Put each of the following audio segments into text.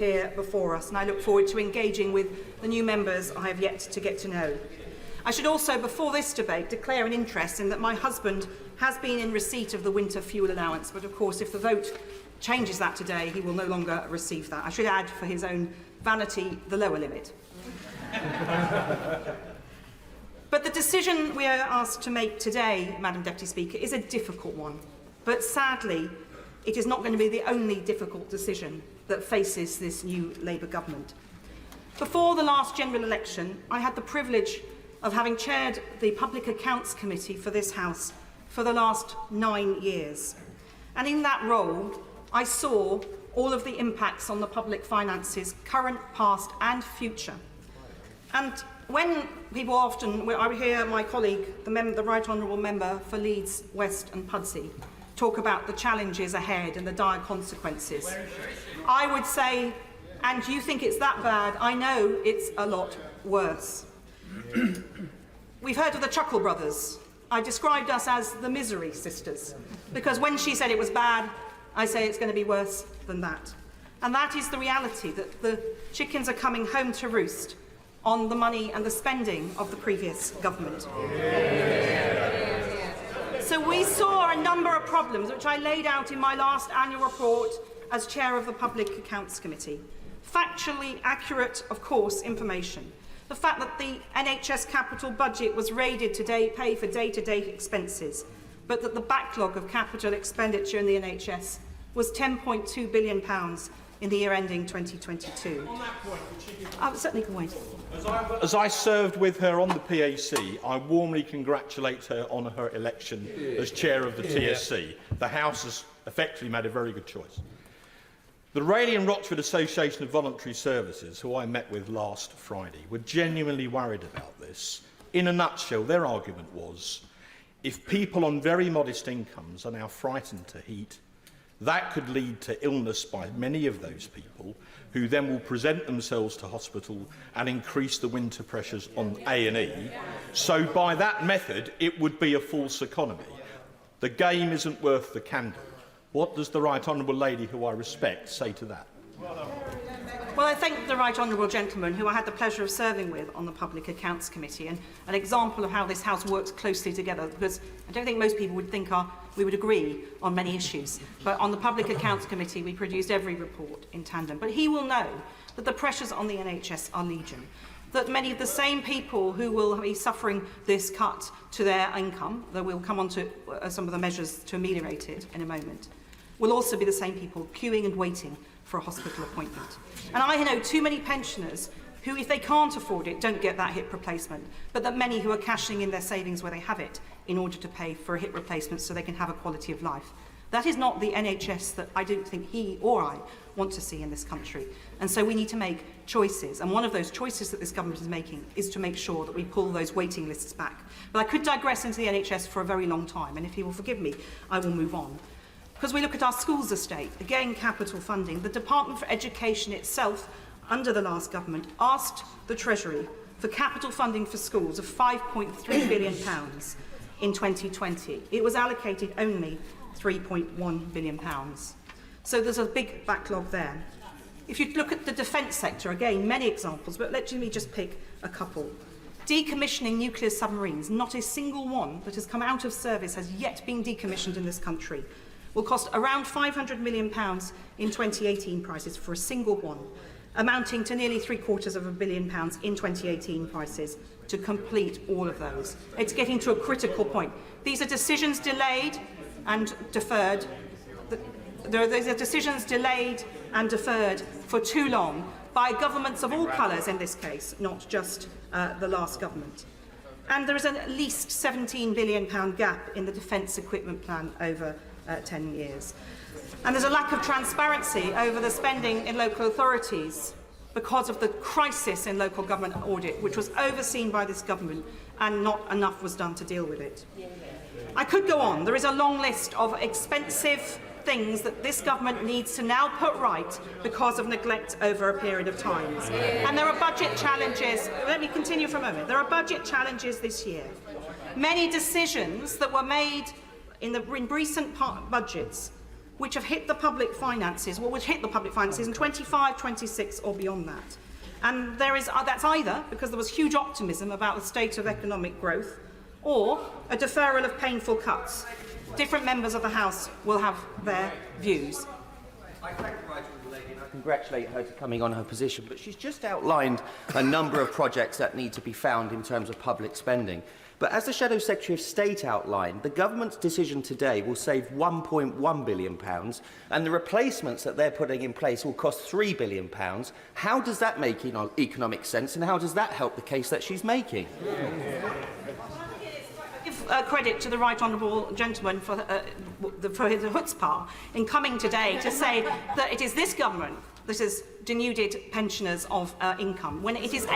here before us, and I look forward to engaging with the new members I have yet to get to know. I should also, before this debate, declare an interest in that my husband has been in receipt of the winter fuel allowance, but of course if the vote changes that today, he will no longer receive that. I should add, for his own vanity, the lower limit. But the decision we are asked to make today, Madam Deputy Speaker, is a difficult one. But sadly, it is not going to be the only difficult decision that faces this new Labour government. Before the last general election, I had the privilege of having chaired the Public Accounts Committee for this House for the last 9 years. And in that role, I saw all of the impacts on the public finances, current, past and future. And when people often, I hear my colleague, the Right Honourable Member for Leeds, West and Pudsey, talk about the challenges ahead and the dire consequences. I would say, and you think it's that bad, I know it's a lot worse. We've heard of the Chuckle Brothers. I described us as the Misery Sisters, because when she said it was bad, I say it's going to be worse than that. And that is the reality, that the chickens are coming home to roost on the money and the spending of the previous government. So we saw a number of problems, which I laid out in my last annual report as chair of the Public Accounts Committee. Factually accurate, of course, information. The fact that the NHS capital budget was raided to pay for day-to-day expenses, but that the backlog of capital expenditure in the NHS was £10.2 billion in the year ending 2022. On that point, I certainly can wait. As I served with her on the PAC, I warmly congratulate her on her election as chair of the TSC. The House has effectively made a very good choice. The Raleigh and Rochford Association of Voluntary Services, who I met with last Friday, were genuinely worried about this. In a nutshell, their argument was, if people on very modest incomes are now frightened to heat, that could lead to illness by many of those people, who then will present themselves to hospital and increase the winter pressures on A&E. So by that method, it would be a false economy. The game isn't worth the candle. What does the Right Honourable Lady, who I respect, say to that? Well, I thank the Right Honourable Gentleman, who I had the pleasure of serving with on the Public Accounts Committee, and an example of how this House works closely together, because I don't think most people would think we would agree on many issues. But on the Public Accounts Committee, we produced every report in tandem. But he will know that the pressures on the NHS are legion, that many of the same people who will be suffering this cut to their income, that we'll come on to some of the measures to ameliorate it in a moment, will also be the same people queuing and waiting for a hospital appointment. And I know too many pensioners who, if they can't afford it, don't get that hip replacement, but that many who are cashing in their savings where they have it in order to pay for a hip replacement so they can have a quality of life. That is not the NHS that I don't think he or I want to see in this country. And so we need to make choices. And one of those choices that this government is making is to make sure that we pull those waiting lists back. But I could digress into the NHS for a very long time, and if he will forgive me, I will move on. Because we look at our schools estate, again capital funding, the Department for Education itself, under the last government, asked the Treasury for capital funding for schools of £5.3 billion in 2020. It was allocated only £3.1 billion. So there's a big backlog there. If you look at the defence sector, again, many examples, but let me just pick a couple. Decommissioning nuclear submarines, not a single one that has come out of service has yet been decommissioned in this country, will cost around £500 million in 2018 prices for a single one, amounting to nearly £750 million in 2018 prices to complete all of those. It's getting to a critical point. These are decisions delayed and deferred. These are decisions delayed and deferred for too long by governments of all colours in this case, not just the last government. And there is an at least £17 billion gap in the defence equipment plan over 10 years. And there's a lack of transparency over the spending in local authorities because of the crisis in local government audit, which was overseen by this government, and not enough was done to deal with it. I could go on. There is a long list of expensive things that this government needs to now put right because of neglect over a period of time. And there are budget challenges. Let me continue for a moment. There are budget challenges this year. Many decisions that were made in recent budgets which have hit the public finances, or would hit the public finances in 25, 26 or beyond that. And that's either because there was huge optimism about the state of economic growth, or a deferral of painful cuts. Different members of the House will have their views. I thank the right honourable lady and I congratulate her to coming on her position, but she's just outlined a number of projects that need to be found in terms of public spending. But as the Shadow Secretary of State outlined, the government's decision today will save £1.1 billion, and the replacements that they're putting in place will cost £3 billion. How does that make economic sense, and how does that help the case that she's making? Give credit to the right honourable gentleman for his chutzpah in coming today to say that it is this government that has denuded pensioners of income, when it is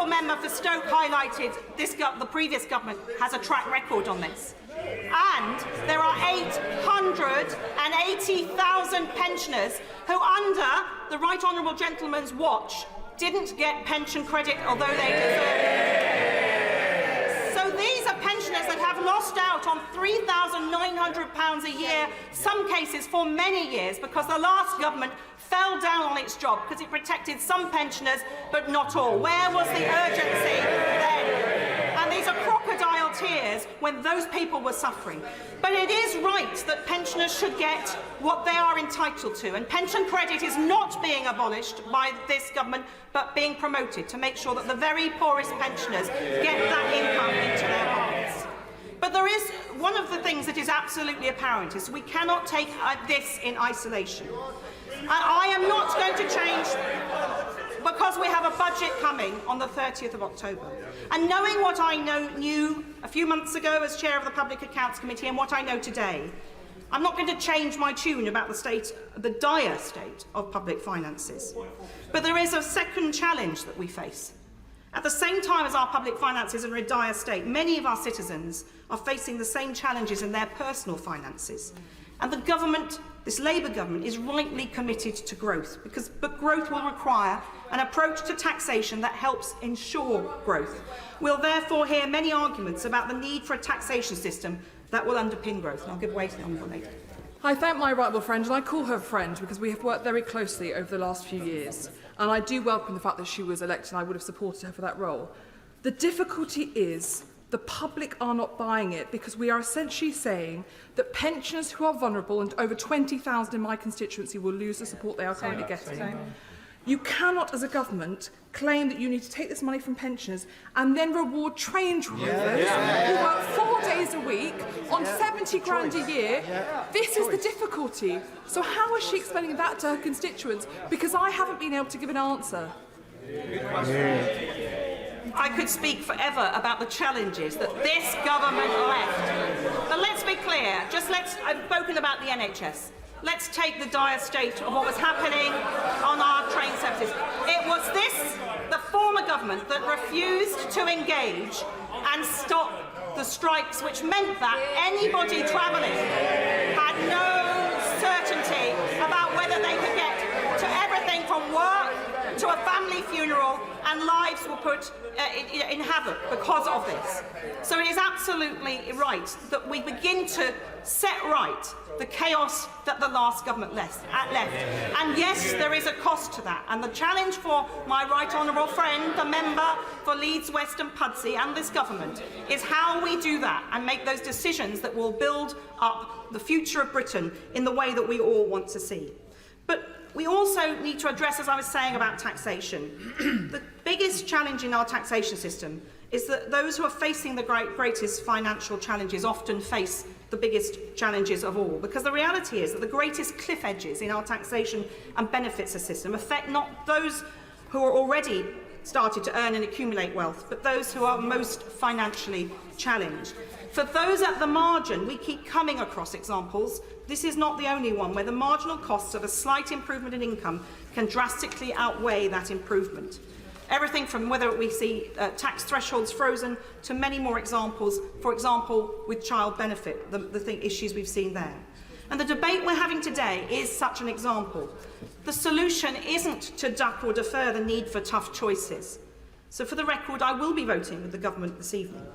member for Stoke highlighted, the previous government has a track record on this. And there are 880,000 pensioners who, under the right honourable gentleman's watch, didn't get pension credit, although they deserve it. So these are pensioners that have lost out on £3,900 a year, some cases for many years, because the last government fell down on its job because it protected some pensioners but not all. Where was the urgency then? And these are crocodile tears when those people were suffering. But it is right that pensioners should get what they are entitled to, and pension credit is not being abolished by this government but being promoted to make sure that the very poorest pensioners get that income into their hands. But there is one of the things that is absolutely apparent is we cannot take this in isolation. And I am not going to change because we have a budget coming on the 30th of October. And knowing what I knew a few months ago as chair of the Public Accounts Committee and what I know today, I'm not going to change my tune about the dire state of public finances. But there is a second challenge that we face. At the same time as our public finances are in a dire state, many of our citizens are facing the same challenges in their personal finances. And the government, this Labour government, is rightly committed to growth, but growth will require an approach to taxation that helps ensure growth. We'll therefore hear many arguments about the need for a taxation system that will underpin growth. And I'll give way to the honourable lady. I thank my right honourable friend, and I call her a friend because we have worked very closely over the last few years. And I do welcome the fact that she was elected, and I would have supported her for that role. The difficulty is the public are not buying it because we are essentially saying that pensioners who are vulnerable, and over 20,000 in my constituency, will lose the support they are currently getting. You cannot, as a government, claim that you need to take this money from pensioners and then reward train drivers who work 4 days a week on 70 grand a year. This is the difficulty. So how is she explaining that to her constituents? Because I haven't been able to give an answer. I could speak forever about the challenges that this government left. But let's be clear, I've spoken about the NHS. Let's take the dire state of what was happening on our train services. It was the former government that refused to engage and stop the strikes, which meant that anybody travelling had no certainty about whether they could get to everything from work to a family funeral, and lives were put in havoc because of this. So it is absolutely right that we begin to set right the chaos that the last government left. And yes, there is a cost to that. And the challenge for my right honourable friend, the member for Leeds West and Pudsey, and this government, is how we do that and make those decisions that will build up the future of Britain in the way that we all want to see. But we also need to address, as I was saying about taxation, the biggest challenge in our taxation system is that those who are facing the greatest financial challenges often face the biggest challenges of all. Because the reality is that the greatest cliff edges in our taxation and benefits system affect not those who are already started to earn and accumulate wealth, but those who are most financially challenged. For those at the margin, we keep coming across examples. This is not the only one where the marginal costs of a slight improvement in income can drastically outweigh that improvement. Everything from whether we see tax thresholds frozen to many more examples, for example, with child benefit, the issues we've seen there. And the debate we're having today is such an example. The solution isn't to duck or defer the need for tough choices. So for the record, I will be voting with the government this evening.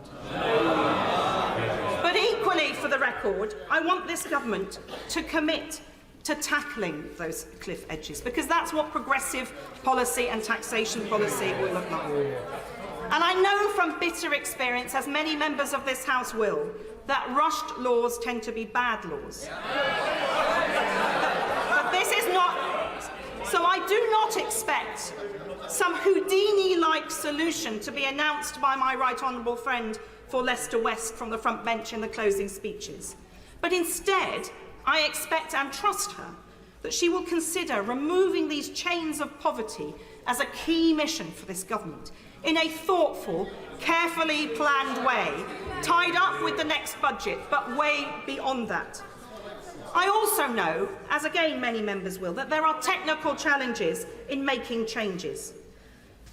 But equally, for the record, I want this government to commit to tackling those cliff edges, because that's what progressive policy and taxation policy will look like. And I know from bitter experience, as many members of this House will, that rushed laws tend to be bad laws. But this is not. So I do not expect some Houdini-like solution to be announced by my right honourable friend for Leicester West from the front bench in the closing speeches. But instead, I expect and trust her that she will consider removing these chains of poverty as a key mission for this government in a thoughtful, carefully planned way, tied up with the next budget, but way beyond that. I also know, as again many members will, that there are technical challenges in making changes.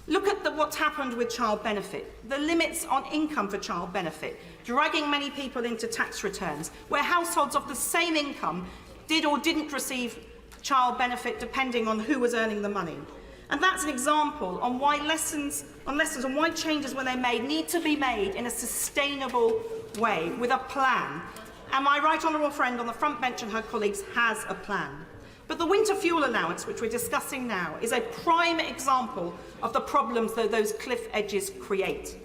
Look at what's happened with child benefit, the limits on income for child benefit, dragging many people into tax returns, where households of the same income did or didn't receive child benefit depending on who was earning the money. And that's an example on why lessons on why changes, when they're made, need to be made in a sustainable way with a plan. And my right honourable friend on the front bench and her colleagues has a plan. But the winter fuel allowance, which we're discussing now, is a prime example of the problems that those cliff edges create.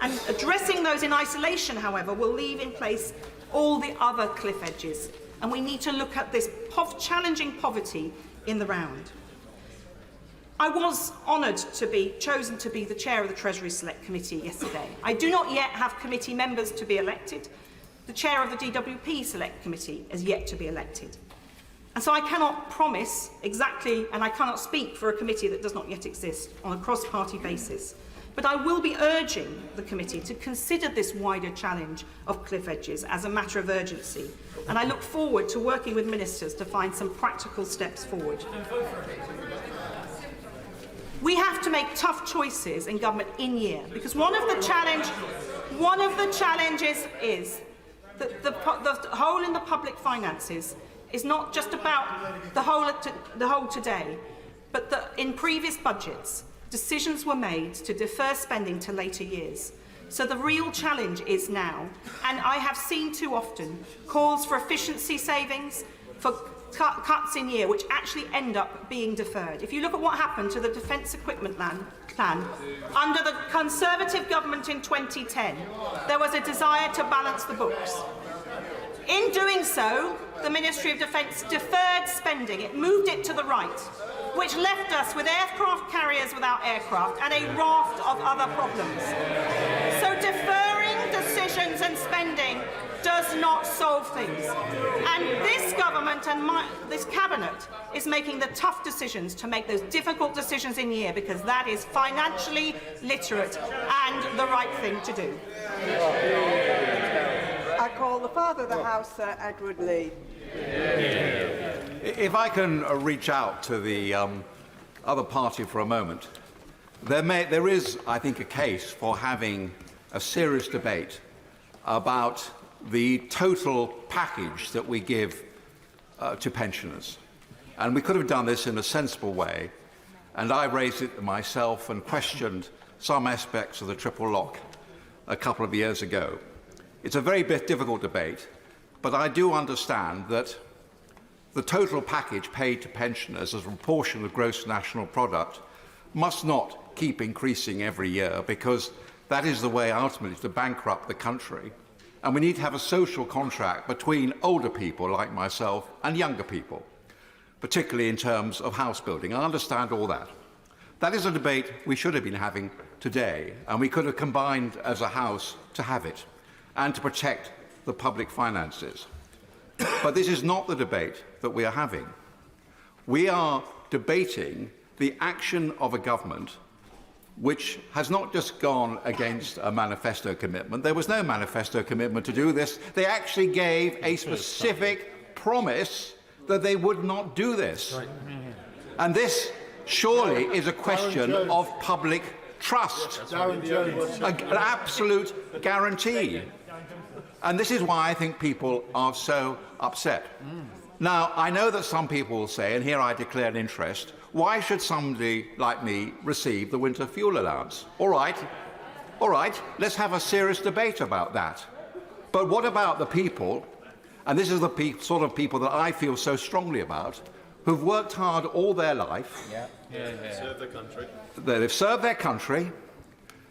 And addressing those in isolation, however, will leave in place all the other cliff edges. And we need to look at this challenging poverty in the round. I was honoured to be chosen to be the chair of the Treasury Select Committee yesterday. I do not yet have committee members to be elected. The chair of the DWP Select Committee is yet to be elected. And so I cannot promise exactly, and I cannot speak for a committee that does not yet exist on a cross-party basis. But I will be urging the committee to consider this wider challenge of cliff edges as a matter of urgency. And I look forward to working with ministers to find some practical steps forward. We have to make tough choices in government in year, because one of the challenges is that the hole in the public finances is not just about the whole today, but that in previous budgets, decisions were made to defer spending to later years. So the real challenge is now, and I have seen too often calls for efficiency savings, for cuts in year, which actually end up being deferred. If you look at what happened to the defence equipment plan under the Conservative government in 2010, there was a desire to balance the books. In doing so, the Ministry of Defence deferred spending. It moved it to the right, which left us with aircraft carriers without aircraft and a raft of other problems. So deferring decisions and spending does not solve things. And this government and this cabinet is making the tough decisions to make those difficult decisions in year, because that is financially literate and the right thing to do. I call the Father of the House, Sir Edward Lee. If I can reach out to the other party for a moment, there is, I think, a case for having a serious debate about the total package that we give to pensioners. And we could have done this in a sensible way, and I raised it myself and questioned some aspects of the triple lock a couple of years ago. It's a very difficult debate, but I do understand that the total package paid to pensioners as a proportion of gross national product must not keep increasing every year, because that is the way ultimately to bankrupt the country. And we need to have a social contract between older people like myself and younger people, particularly in terms of house building. I understand all that. That is a debate we should have been having today, and we could have combined as a House to have it and to protect the public finances. But this is not the debate that we are having. We are debating the action of a government which has not just gone against a manifesto commitment. There was no manifesto commitment to do this. They actually gave a specific promise that they would not do this. And this surely is a question of public trust, an absolute guarantee. And this is why I think people are so upset. Now, I know that some people will say, and here I declare an interest, why should somebody like me receive the winter fuel allowance? All right, let's have a serious debate about that. But what about the people, and this is the sort of people that I feel so strongly about, who've worked hard all their life, Serve the country. they've served their country,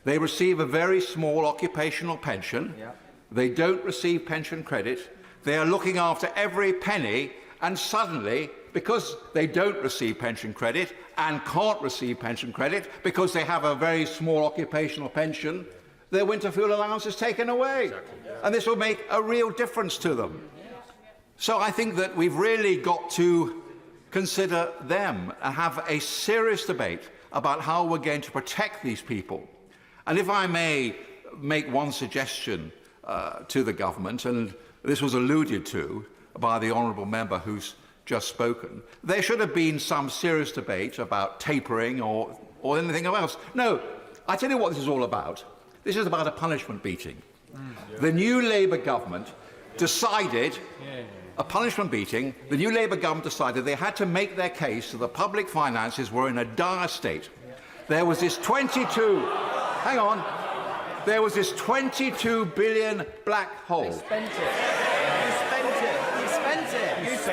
they receive a very small occupational pension, they don't receive pension credit, they are looking after every penny, and suddenly, because they don't receive pension credit and can't receive pension credit because they have a very small occupational pension, their winter fuel allowance is taken away. And this will make a real difference to them. So I think that we've really got to consider them and have a serious debate about how we're going to protect these people. And if I may make one suggestion to the government, and this was alluded to by the honourable member who's just spoken, there should have been some serious debate about tapering or anything else. No, I tell you what this is all about. This is about a punishment beating. The new Labour government decided a punishment beating. The new Labour government decided they had to make their case that the public finances were in a dire state. There was this 22 billion black hole.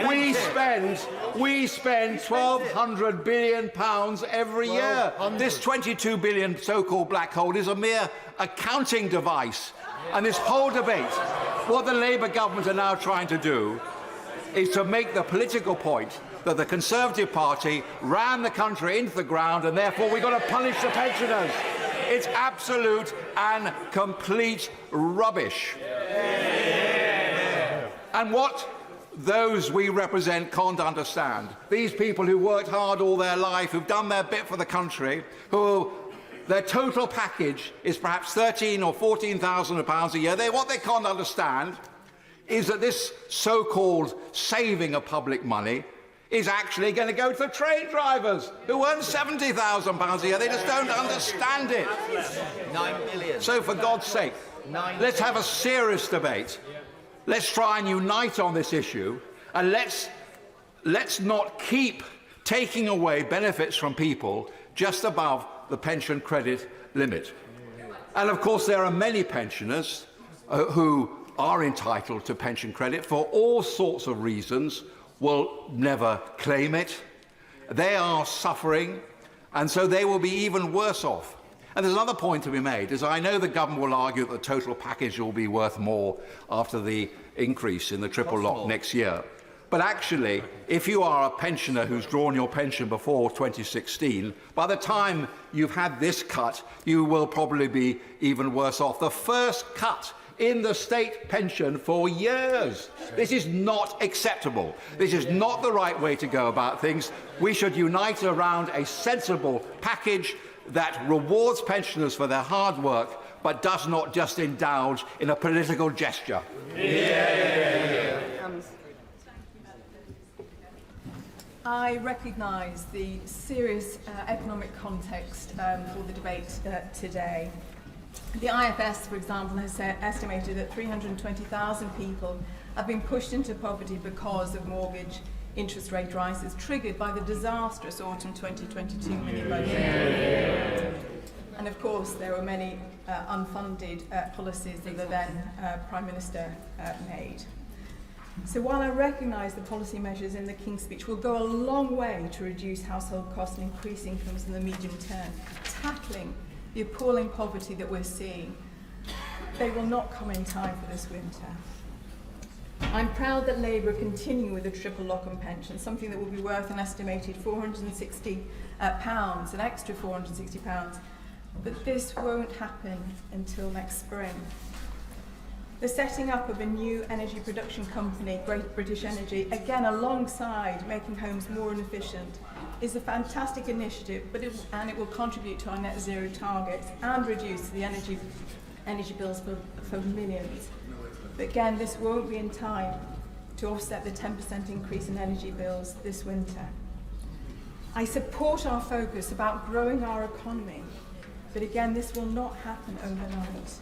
We spend £1,200 billion every year. This 22 billion so-called black hole is a mere accounting device. And this whole debate, what the Labour government are now trying to do is to make the political point that the Conservative Party ran the country into the ground and therefore we've got to punish the pensioners. It's absolute and complete rubbish. And what those we represent can't understand, these people who worked hard all their life, who've done their bit for the country, who their total package is perhaps £13,000 or £14,000 a year, what they can't understand is that this so-called saving of public money is actually going to go to the train drivers who earn £70,000 a year. They just don't understand it. 9 billion. So for God's sake, let's have a serious debate. Let's try and unite on this issue, and let's not keep taking away benefits from people just above the pension credit limit. And of course there are many pensioners who are entitled to pension credit for all sorts of reasons, will never claim it. They are suffering, and so they will be even worse off. And there's another point to be made, is I know the government will argue that the total package will be worth more after the increase in the triple lock next year. But actually, if you are a pensioner who's drawn your pension before 2016, by the time you've had this cut, you will probably be even worse off. The first cut in the state pension for years. This is not acceptable. This is not the right way to go about things. We should unite around a sensible package that rewards pensioners for their hard work, but does not just indulge in a political gesture. I recognise the serious economic context for the debate today. The IFS, for example, has estimated that 320,000 people have been pushed into poverty because of mortgage interest rate rises triggered by the disastrous autumn 2022 mini-budget. And of course, there were many unfunded policies that the then Prime Minister made. So while I recognise the policy measures in the King's Speech will go a long way to reduce household costs and increase incomes in the medium term, tackling the appalling poverty that we're seeing, they will not come in time for this winter. I'm proud that Labour continue with the triple lock on pension, something that will be worth an estimated £460, an extra £460, but this won't happen until next spring. The setting up of a new energy production company, Great British Energy, again alongside making homes more efficient, is a fantastic initiative, but it will contribute to our net zero targets and reduce the energy bills for millions. But again, this won't be in time to offset the 10% increase in energy bills this winter. I support our focus about growing our economy, but again, this will not happen overnight.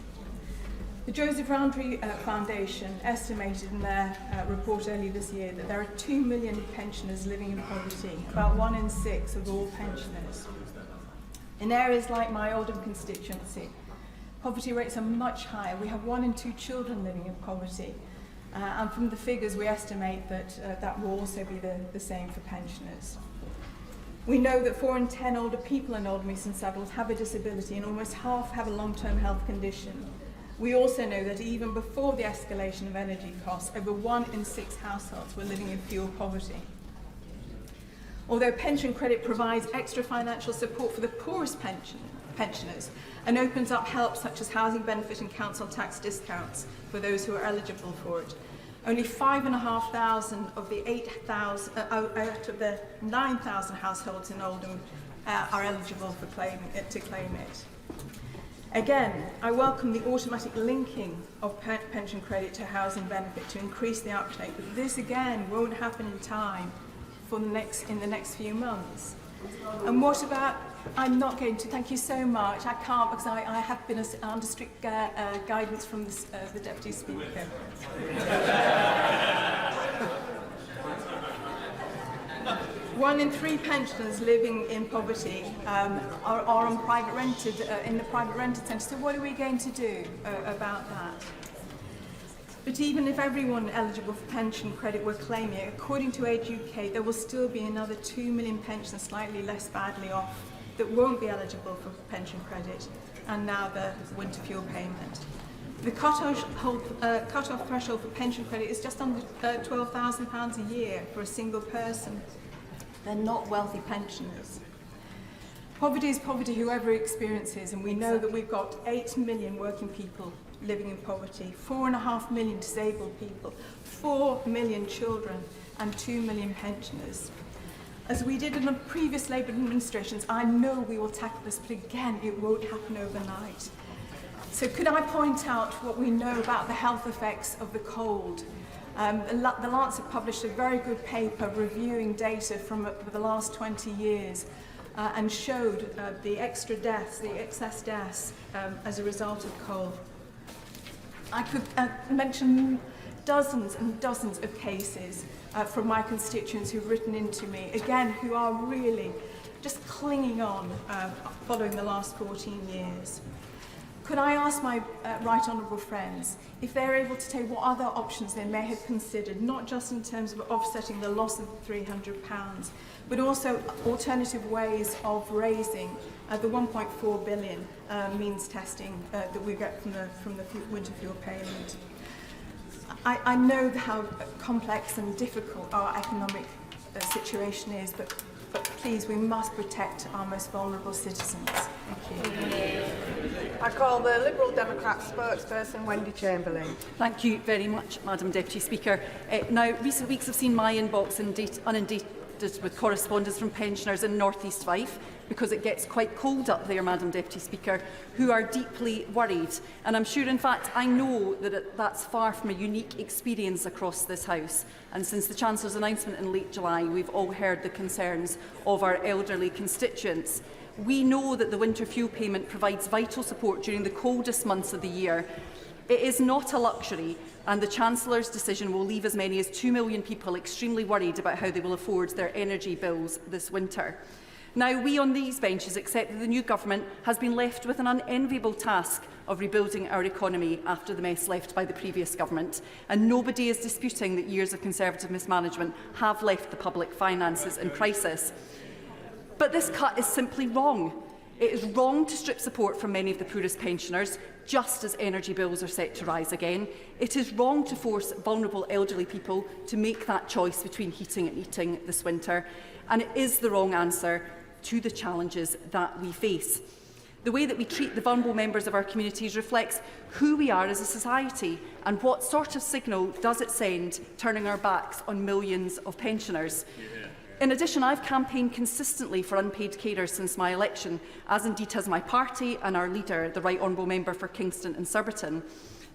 The Joseph Rowntree Foundation estimated in their report earlier this year that there are 2 million pensioners living in poverty, about 1 in 6 of all pensioners. In areas like my Oldham constituency, poverty rates are much higher. We have 1 in 2 children living in poverty. And from the figures, we estimate that that will also be the same for pensioners. We know that 4 in 10 older people in Oldham East and Saddles have a disability, and almost half have a long-term health condition. We also know that even before the escalation of energy costs, over 1 in 6 households were living in fuel poverty. Although pension credit provides extra financial support for the poorest pensioners and opens up help such as housing benefit and council tax discounts for those who are eligible for it, only 5,500 of the 8,000 out of the 9,000 households in Oldham are eligible for to claim it. Again, I welcome the automatic linking of pension credit to housing benefit to increase the uptake, but this again won't happen in time for in the next few months. And what about, I'm not going to, thank you so much, I can't because I have been under strict guidance from the Deputy Speaker. 1 in 3 pensioners living in poverty are on private rented, in the private rented centre. So what are we going to do about that? But even if everyone eligible for pension credit were claiming it, according to Age UK, there will still be another 2 million pensioners slightly less badly off that won't be eligible for pension credit, and now the winter fuel payment. The cut-off threshold for pension credit is just under £12,000 a year for a single person. They're not wealthy pensioners. Poverty is poverty, whoever experiences, and we know that we've got 8 million working people living in poverty, 4.5 million disabled people, 4 million children, and 2 million pensioners. As we did in the previous Labour administrations, I know we will tackle this, but again, it won't happen overnight. So could I point out what we know about the health effects of the cold? The Lancet published a very good paper reviewing data from the last 20 years and showed the extra deaths, the excess deaths as a result of cold. I could mention dozens and dozens of cases from my constituents who've written into me, again, who are really just clinging on following the last 14 years. Could I ask my right honourable friends if they're able to tell what other options they may have considered, not just in terms of offsetting the loss of £300, but also alternative ways of raising the 1.4 billion means testing that we get from the winter fuel payment. I know how complex and difficult our economic situation is, but please, we must protect our most vulnerable citizens. Thank you. I call the Liberal Democrat spokesperson, Wendy Chamberlain. Thank you very much, Madam Deputy Speaker. Now, recent weeks have seen my inbox inundated with correspondence from pensioners in North East Fife, because it gets quite cold up there, Madam Deputy Speaker, who are deeply worried. And I'm sure, in fact, I know that that's far from a unique experience across this House. And since the Chancellor's announcement in late July, we've all heard the concerns of our elderly constituents. We know that the winter fuel payment provides vital support during the coldest months of the year. It is not a luxury, and the Chancellor's decision will leave as many as 2 million people extremely worried about how they will afford their energy bills this winter. Now, we on these benches accept that the new government has been left with an unenviable task of rebuilding our economy after the mess left by the previous government, and nobody is disputing that years of Conservative mismanagement have left the public finances in crisis. But this cut is simply wrong. It is wrong to strip support from many of the poorest pensioners, just as energy bills are set to rise again. It is wrong to force vulnerable elderly people to make that choice between heating and eating this winter. And it is the wrong answer to the challenges that we face. The way that we treat the vulnerable members of our communities reflects who we are as a society, and what sort of signal does it send turning our backs on millions of pensioners. In addition, I've campaigned consistently for unpaid carers since my election, as indeed has my party and our leader, the Right Honourable Member for Kingston and Surbiton.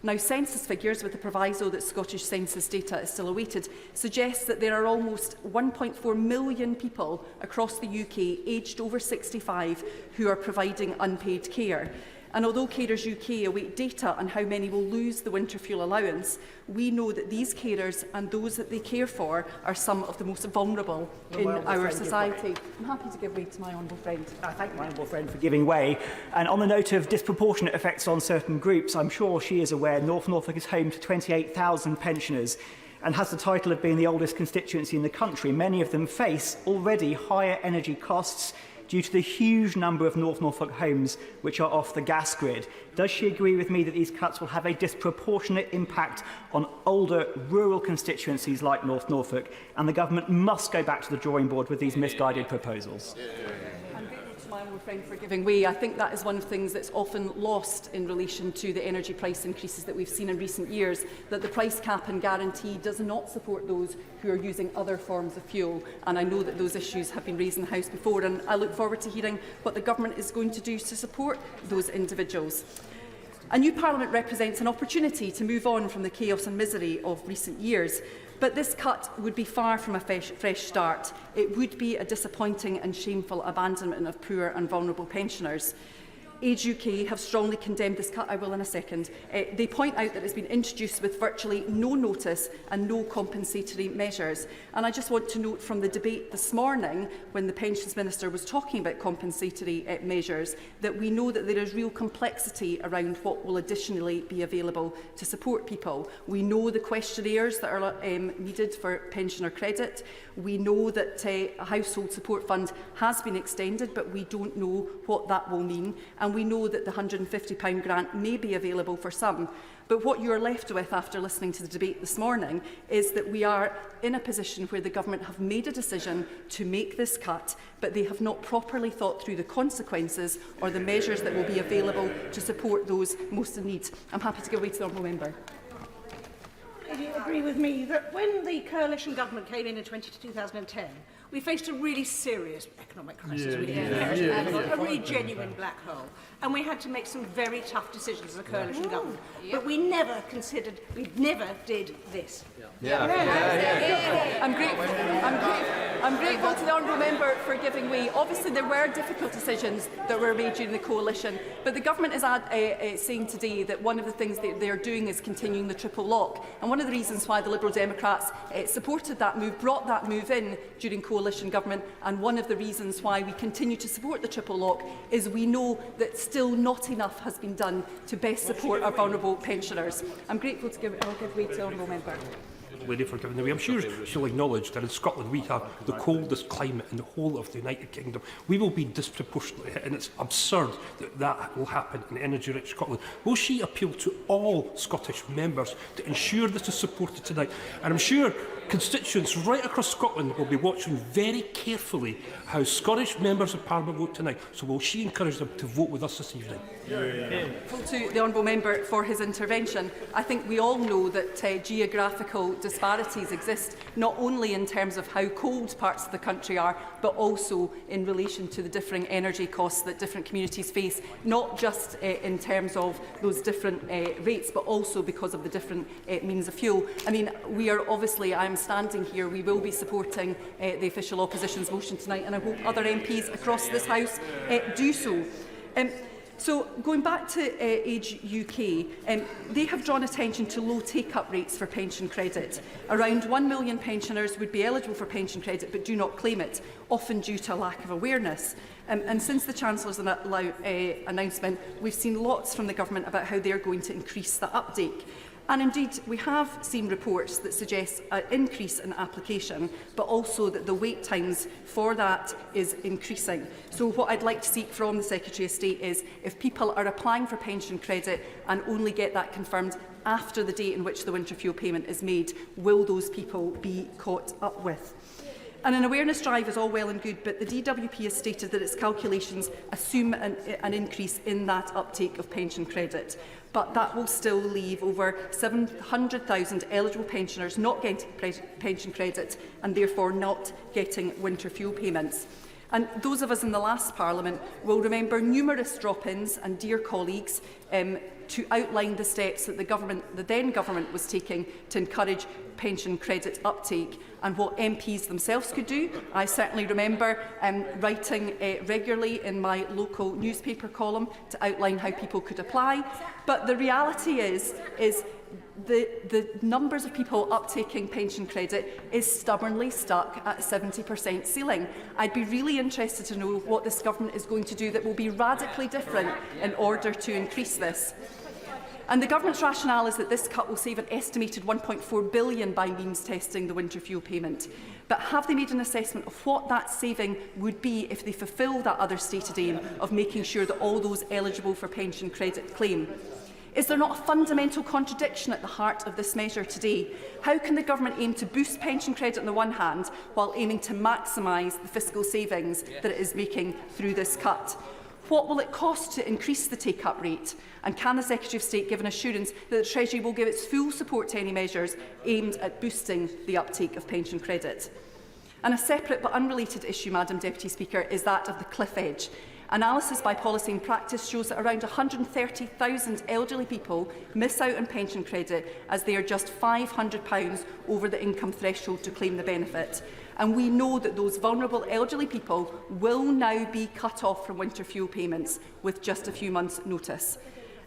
Now, census figures, with the proviso that Scottish census data is still awaited, suggest that there are almost 1.4 million people across the UK aged over 65 who are providing unpaid care. And although Carers UK await data on how many will lose the winter fuel allowance, we know that these carers and those that they care for are some of the most vulnerable in our society. I'm happy to give way to my honourable friend. I thank my honourable friend for giving way. And on the note of disproportionate effects on certain groups, I'm sure she is aware North Norfolk is home to 28,000 pensioners and has the title of being the oldest constituency in the country. Many of them face already higher energy costs due to the huge number of North Norfolk homes which are off the gas grid. Does she agree with me that these cuts will have a disproportionate impact on older rural constituencies like North Norfolk, and the government must go back to the drawing board with these misguided proposals? I'm grateful to my honourable friend for giving way. I think that is one of the things that's often lost in relation to the energy price increases that we've seen in recent years, that the price cap and guarantee does not support those who are using other forms of fuel. And I know that those issues have been raised in the House before, and I look forward to hearing what the government is going to do to support those individuals. A new Parliament represents an opportunity to move on from the chaos and misery of recent years. But this cut would be far from a fresh start. It would be a disappointing and shameful abandonment of poor and vulnerable pensioners. Age UK have strongly condemned this cut. I will in a second. They point out that it's been introduced with virtually no notice and no compensatory measures. And I just want to note from the debate this morning, when the Pensions Minister was talking about compensatory measures, that we know that there is real complexity around what will additionally be available to support people. We know the questionnaires that are needed for pensioner credit. We know that a household support fund has been extended, but we don't know what that will mean. And we know that the £150 grant may be available for some. But what you are left with after listening to the debate this morning is that we are in a position where the government have made a decision to make this cut, but they have not properly thought through the consequences or the measures that will be available to support those most in need. I'm happy to give way to the honourable member. Do you agree with me that when the coalition government came in 2010, we faced a really serious economic crisis, a really genuine black hole, and we had to make some very tough decisions as a coalition government. But we never considered, we never did this. I'm grateful to the honourable member for giving way. Obviously, there were difficult decisions that were made during the coalition, but the government is saying today that one of the things that they are doing is continuing the triple lock. And one of the reasons why the Liberal Democrats supported that move, brought that move in during coalition government, and one of the reasons why we continue to support the triple lock is we know that still not enough has been done to best support our vulnerable pensioners. I'm grateful to give way to the honourable member. Lady for giving away. I'm sure she'll acknowledge that in Scotland we have the coldest climate in the whole of the United Kingdom. We will be disproportionately hit, and it's absurd that that will happen in energy-rich Scotland. Will she appeal to all Scottish members to ensure this is supported tonight? And I'm sure constituents right across Scotland will be watching very carefully how Scottish members of Parliament vote tonight. So will she encourage them to vote with us this evening? To the honourable member for his intervention. I think we all know that geographical disparities exist, not only in terms of how cold parts of the country are, but also in relation to the differing energy costs that different communities face, not just in terms of those different rates, but also because of the different means of fuel. I mean, we are obviously, I'm standing here, we will be supporting the official opposition's motion tonight, and I hope other MPs across this House do so. So, going back to Age UK, they have drawn attention to low take-up rates for pension credit. Around 1 million pensioners would be eligible for pension credit but do not claim it, often due to a lack of awareness. And since the Chancellor's announcement, we've seen lots from the Government about how they are going to increase the uptake. And indeed, we have seen reports that suggest an increase in application, but also that the wait times for that is increasing. So what I'd like to seek from the Secretary of State is, if people are applying for pension credit and only get that confirmed after the date in which the winter fuel payment is made, will those people be caught up with? And an awareness drive is all well and good, but the DWP has stated that its calculations assume an increase in that uptake of pension credit. But that will still leave over 700,000 eligible pensioners not getting pension credit and therefore not getting winter fuel payments. And those of us in the last Parliament will remember numerous drop-ins, and dear colleagues, to outline the steps that the then government was taking to encourage pension credit uptake and what MPs themselves could do. I certainly remember writing regularly in my local newspaper column to outline how people could apply. But the reality is the numbers of people uptaking pension credit is stubbornly stuck at 70% ceiling. I'd be really interested to know what this government is going to do that will be radically different in order to increase this. And the government's rationale is that this cut will save an estimated £1.4 billion by means testing the winter fuel payment. But have they made an assessment of what that saving would be if they fulfil that other stated aim of making sure that all those eligible for pension credit claim? Is there not a fundamental contradiction at the heart of this measure today? How can the government aim to boost pension credit on the one hand while aiming to maximise the fiscal savings that it is making through this cut? What will it cost to increase the take-up rate? And can the Secretary of State give an assurance that the Treasury will give its full support to any measures aimed at boosting the uptake of pension credit? And a separate but unrelated issue, Madam Deputy Speaker, is that of the cliff edge. Analysis by Policy and Practice shows that around 130,000 elderly people miss out on pension credit as they are just £500 over the income threshold to claim the benefit. And we know that those vulnerable elderly people will now be cut off from winter fuel payments with just a few months' notice.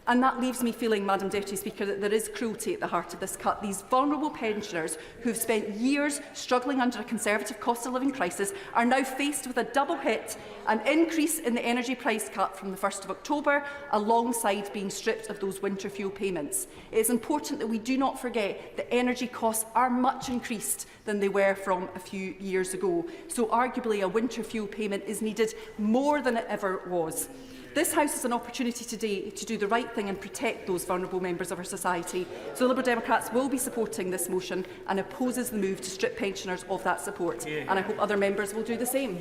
And that leaves me feeling, Madam Deputy Speaker, that there is cruelty at the heart of this cut. These vulnerable pensioners who have spent years struggling under a Conservative cost of living crisis are now faced with a double hit, an increase in the energy price cut from the 1st of October, alongside being stripped of those winter fuel payments. It is important that we do not forget that energy costs are much increased than they were from a few years ago. So arguably a winter fuel payment is needed more than it ever was. This House has an opportunity today to do the right thing and protect those vulnerable members of our society. So Liberal Democrats will be supporting this motion and opposes the move to strip pensioners of that support. And I hope other members will do the same.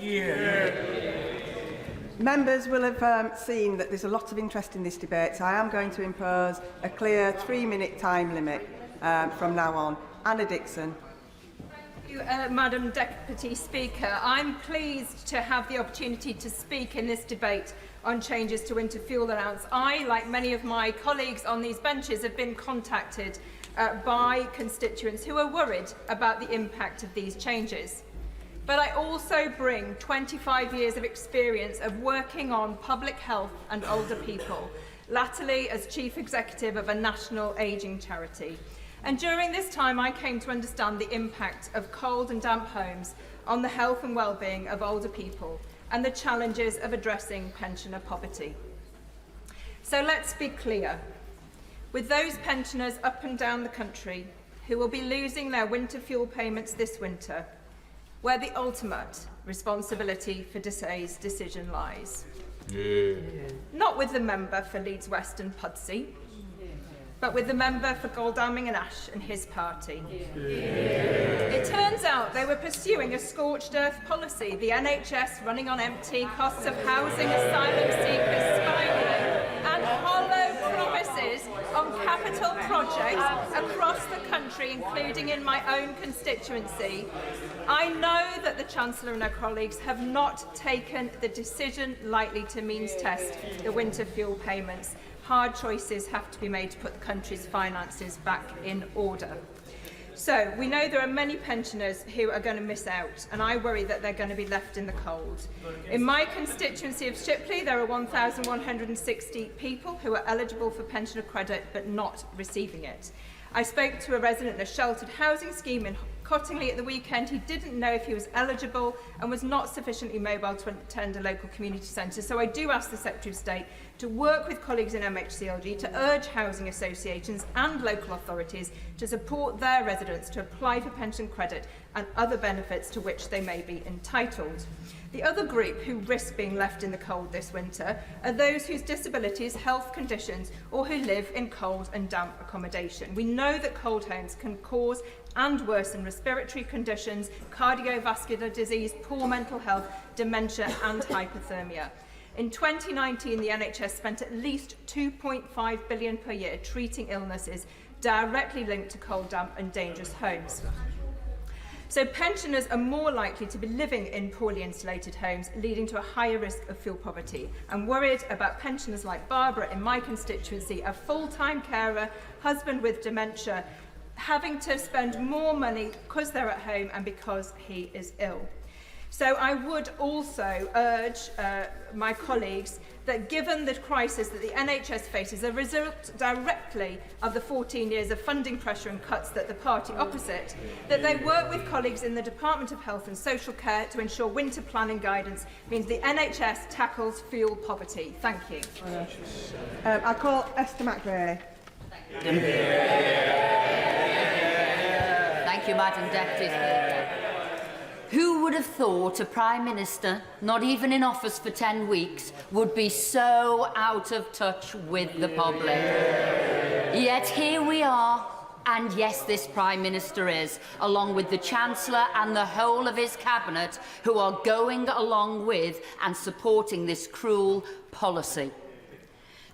Members will have seen that there's a lot of interest in this debate, so I am going to impose a clear 3-minute time limit from now on. Anna Dixon. Madam Deputy Speaker, I'm pleased to have the opportunity to speak in this debate on changes to winter fuel allowance. I, like many of my colleagues on these benches, have been contacted by constituents who are worried about the impact of these changes. But I also bring 25 years of experience of working on public health and older people, latterly as Chief Executive of a national ageing charity. And during this time, I came to understand the impact of cold and damp homes on the health and well-being of older people and the challenges of addressing pensioner poverty. So let's be clear. With those pensioners up and down the country who will be losing their winter fuel payments this winter, where the ultimate responsibility for today's decision lies. Not with the member for Leeds West and Pudsey, but with the member for Godalming and Ash and his party. It turns out they were pursuing a scorched earth policy, the NHS running on empty, costs of housing asylum seekers spiraling, and hollow promises on capital projects across the country, including in my own constituency. I know that the Chancellor and her colleagues have not taken the decision lightly to means test the winter fuel payments. Hard choices have to be made to put the country's finances back in order. So we know there are many pensioners who are going to miss out, and I worry that they're going to be left in the cold. In my constituency of Shipley, there are 1,160 people who are eligible for pensioner credit but not receiving it. I spoke to a resident in a sheltered housing scheme in Cottingley at the weekend. He didn't know if he was eligible and was not sufficiently mobile to attend a local community centre. So I do ask the Secretary of State to work with colleagues in MHCLG to urge housing associations and local authorities to support their residents to apply for pension credit and other benefits to which they may be entitled. The other group who risk being left in the cold this winter are those whose disabilities, health conditions, or who live in cold and damp accommodation. We know that cold homes can cause and worsen respiratory conditions, cardiovascular disease, poor mental health, dementia and hypothermia. In 2019, the NHS spent at least £2.5 billion per year treating illnesses directly linked to cold, damp and dangerous homes. So pensioners are more likely to be living in poorly insulated homes, leading to a higher risk of fuel poverty. I'm worried about pensioners like Barbara in my constituency, a full-time carer, husband with dementia, having to spend more money because they're at home and because he is ill. So I would also urge my colleagues that given the crisis that the NHS faces, a result directly of the 14 years of funding pressure and cuts that the party opposite, that they work with colleagues in the Department of Health and Social Care to ensure winter planning guidance means the NHS tackles fuel poverty. Thank you. I call Esther McRae. Thank you, Madam Deputy Speaker. Who would have thought a Prime Minister, not even in office for 10 weeks, would be so out of touch with the public? Yet here we are, and yes, this Prime Minister is, along with the Chancellor and the whole of his Cabinet, who are going along with and supporting this cruel policy.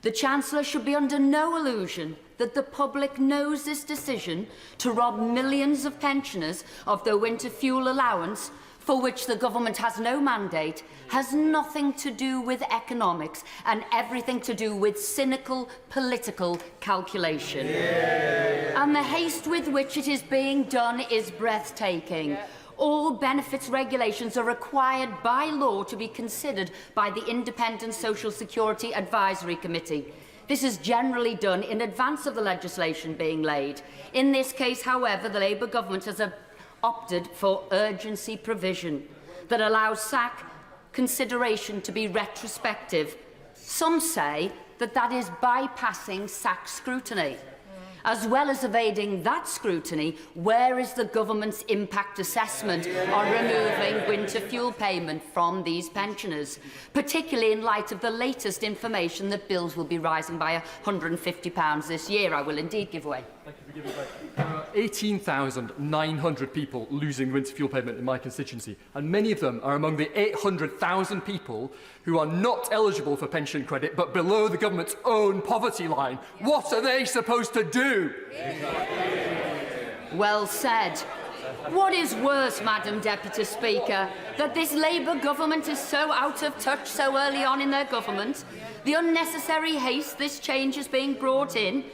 The Chancellor should be under no illusion that the public knows this decision to rob millions of pensioners of their winter fuel allowance, for which the government has no mandate, has nothing to do with economics and everything to do with cynical political calculation. And the haste with which it is being done is breathtaking. All benefits regulations are required by law to be considered by the Independent Social Security Advisory Committee. This is generally done in advance of the legislation being laid. In this case, however, the Labour government has opted for urgency provision that allows SAC consideration to be retrospective. Some say that that is bypassing SAC scrutiny. As well as evading that scrutiny, where is the government's impact assessment on removing winter fuel payment from these pensioners, particularly in light of the latest information that bills will be rising by £150 this year? I will indeed give way. Thank you for giving way. There are 18,900 people losing winter fuel payment in my constituency, and many of them are among the 800,000 people who are not eligible for pension credit but below the government's own poverty line. What are they supposed to do? Well said. What is worse, Madam Deputy Speaker, that this Labour government is so out of touch so early on in their government, the unnecessary haste this change is being brought in,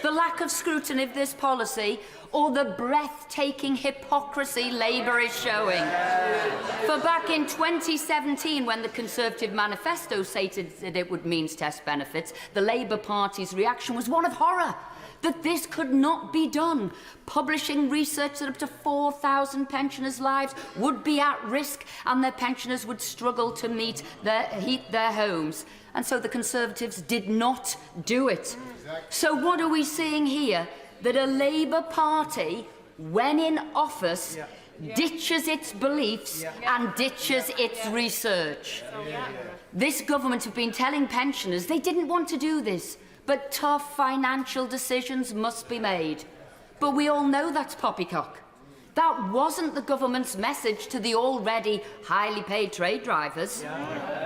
the lack of scrutiny of this policy, or the breathtaking hypocrisy Labour is showing. For back in 2017, when the Conservative manifesto stated that it would means test benefits, the Labour Party's reaction was one of horror, that this could not be done. Publishing research that up to 4,000 pensioners' lives would be at risk and their pensioners would struggle to heat their homes. And so the Conservatives did not do it. So what are we seeing here? That a Labour Party, when in office, ditches its beliefs and ditches its research. This government have been telling pensioners they didn't want to do this, but tough financial decisions must be made. But we all know that's poppycock. That wasn't the government's message to the already highly paid trade drivers.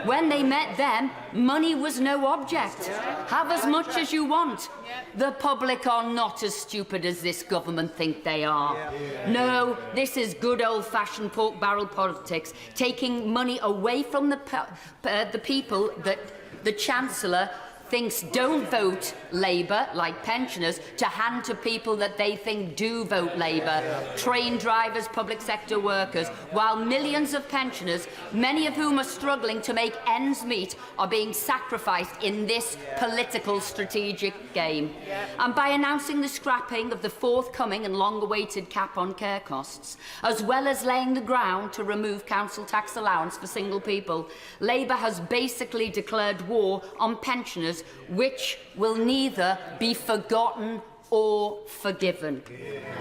When they met them, money was no object. Have as much as you want. The public are not as stupid as this government think they are. No, this is good old-fashioned pork barrel politics, taking money away from the people that the Chancellor thinks don't vote Labour, like pensioners, to hand to people that they think do vote Labour, train drivers, public sector workers, while millions of pensioners, many of whom are struggling to make ends meet, are being sacrificed in this political strategic game. And by announcing the scrapping of the forthcoming and long-awaited cap on care costs, as well as laying the ground to remove council tax allowance for single people, Labour has basically declared war on pensioners, which will neither be forgotten or forgiven.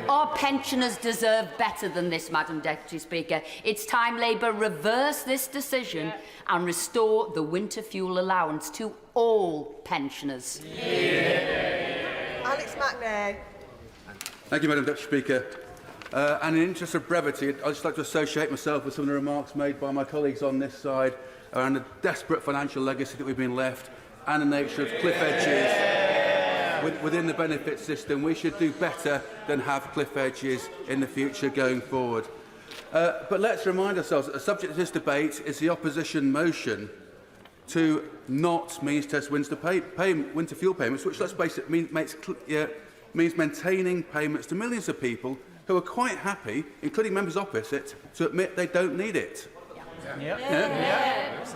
Our pensioners deserve better than this, Madam Deputy Speaker. It's time Labour reverse this decision and restore the winter fuel allowance to all pensioners. Alex McNair. Thank you, Madam Deputy Speaker. And in the interest of brevity, I'd just like to associate myself with some of the remarks made by my colleagues on this side around the desperate financial legacy that we've been left and the nature of cliff edges within the benefit system. We should do better than have cliff edges in the future going forward. But let's remind ourselves that the subject of this debate is the opposition motion to not means test winter fuel payments, which, let's face it, means maintaining payments to millions of people who are quite happy, including members opposite, to admit they don't need it.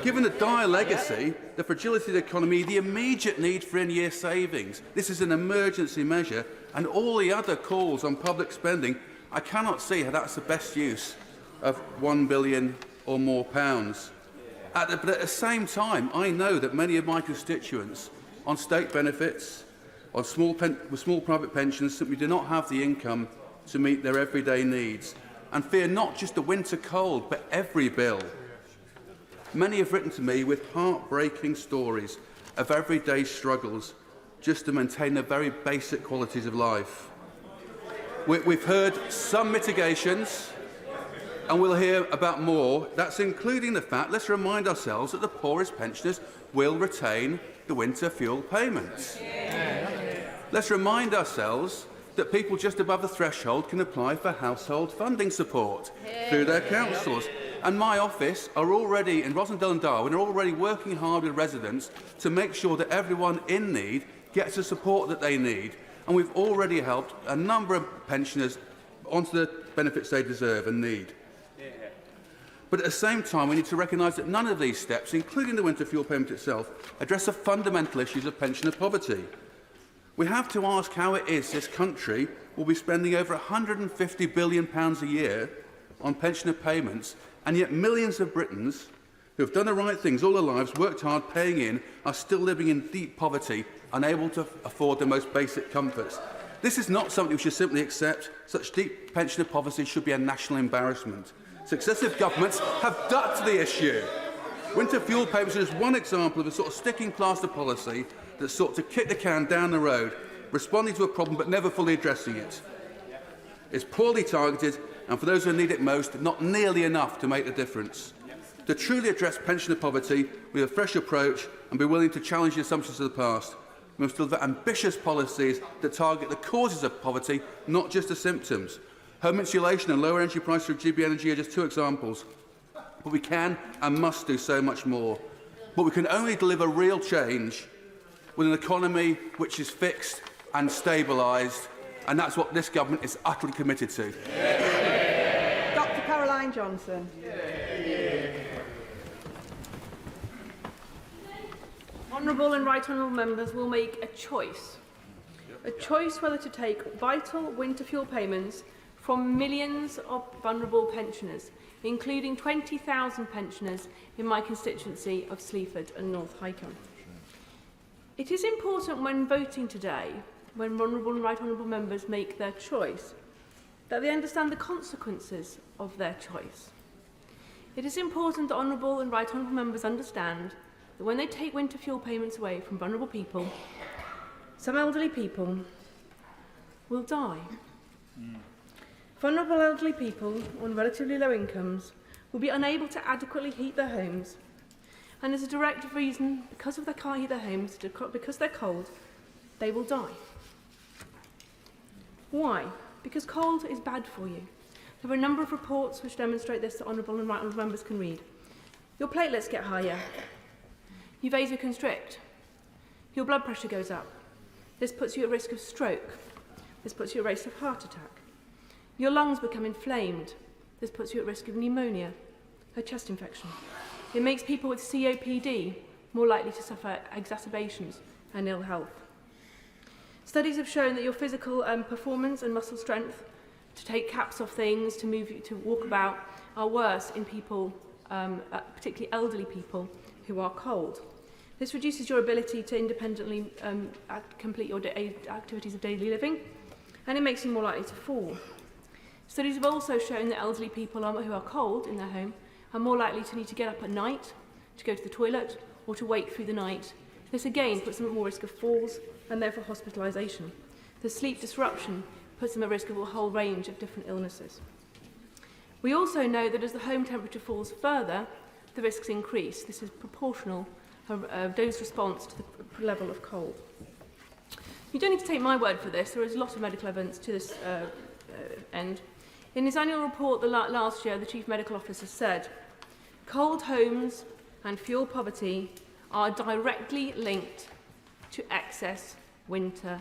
Given the dire legacy, the fragility of the economy, the immediate need for in-year savings, this is an emergency measure, and all the other calls on public spending, I cannot see how that's the best use of £1 billion or more pounds. But at the same time, I know that many of my constituents on state benefits, on small private pensions, simply do not have the income to meet their everyday needs and fear not just the winter cold, but every bill. Many have written to me with heartbreaking stories of everyday struggles just to maintain the very basic qualities of life. We've heard some mitigations, and we'll hear about more. That's including the fact, let's remind ourselves, that the poorest pensioners will retain the winter fuel payments. Let's remind ourselves that people just above the threshold can apply for household funding support through their councils. And my office are already, in Rosendale and Darwin, are already working hard with residents to make sure that everyone in need gets the support that they need. And we've already helped a number of pensioners onto the benefits they deserve and need. But at the same time, we need to recognise that none of these steps, including the winter fuel payment itself, address the fundamental issues of pensioner poverty. We have to ask how it is this country will be spending over £150 billion a year on pensioner payments, and yet millions of Britons who have done the right things all their lives, worked hard, paying in, are still living in deep poverty, unable to afford the most basic comforts. This is not something we should simply accept. Such deep pensioner poverty should be a national embarrassment. Successive governments have ducked the issue. Winter fuel payments is one example of a sort of sticking plaster policy that sought to kick the can down the road, responding to a problem but never fully addressing it. It's poorly targeted, and for those who need it most, not nearly enough to make the difference. To truly address pensioner poverty with a fresh approach and be willing to challenge the assumptions of the past, we must deliver ambitious policies that target the causes of poverty, not just the symptoms. Home insulation and lower energy prices through GB Energy are just two examples. But we can and must do so much more. But we can only deliver real change with an economy which is fixed and stabilised, and that's what this government is utterly committed to. Dr. Caroline Johnson. Honourable and right honourable members will make a choice whether to take vital winter fuel payments from millions of vulnerable pensioners, including 20,000 pensioners in my constituency of Sleaford and North Hykeham. It is important when voting today, when honourable and right honourable members make their choice, that they understand the consequences of their choice. It is important that honourable and right honourable members understand that when they take winter fuel payments away from vulnerable people, some elderly people will die. Vulnerable elderly people on relatively low incomes will be unable to adequately heat their homes, and as a direct reason, because they can't heat their homes, because they're cold, they will die. Why? Because cold is bad for you. There are a number of reports which demonstrate this that honourable and right honourable members can read. Your platelets get higher. You vasoconstrict. Your blood pressure goes up. This puts you at risk of stroke. This puts you at risk of heart attack. Your lungs become inflamed. This puts you at risk of pneumonia, a chest infection. It makes people with COPD more likely to suffer exacerbations and ill health. Studies have shown that your physical performance and muscle strength to take caps off things, to move, to walk about, are worse in people, particularly elderly people, who are cold. This reduces your ability to independently complete your activities of daily living, and it makes you more likely to fall. Studies have also shown that elderly people who are cold in their home are more likely to need to get up at night, to go to the toilet, or to wake through the night. This again puts them at more risk of falls and therefore hospitalisation. The sleep disruption puts them at risk of a whole range of different illnesses. We also know that as the home temperature falls further, the risks increase. This is proportional dose response to the level of cold. You don't need to take my word for this. There is a lot of medical evidence to this end. In his annual report last year, the Chief Medical Officer said, cold homes and fuel poverty are directly linked to excess winter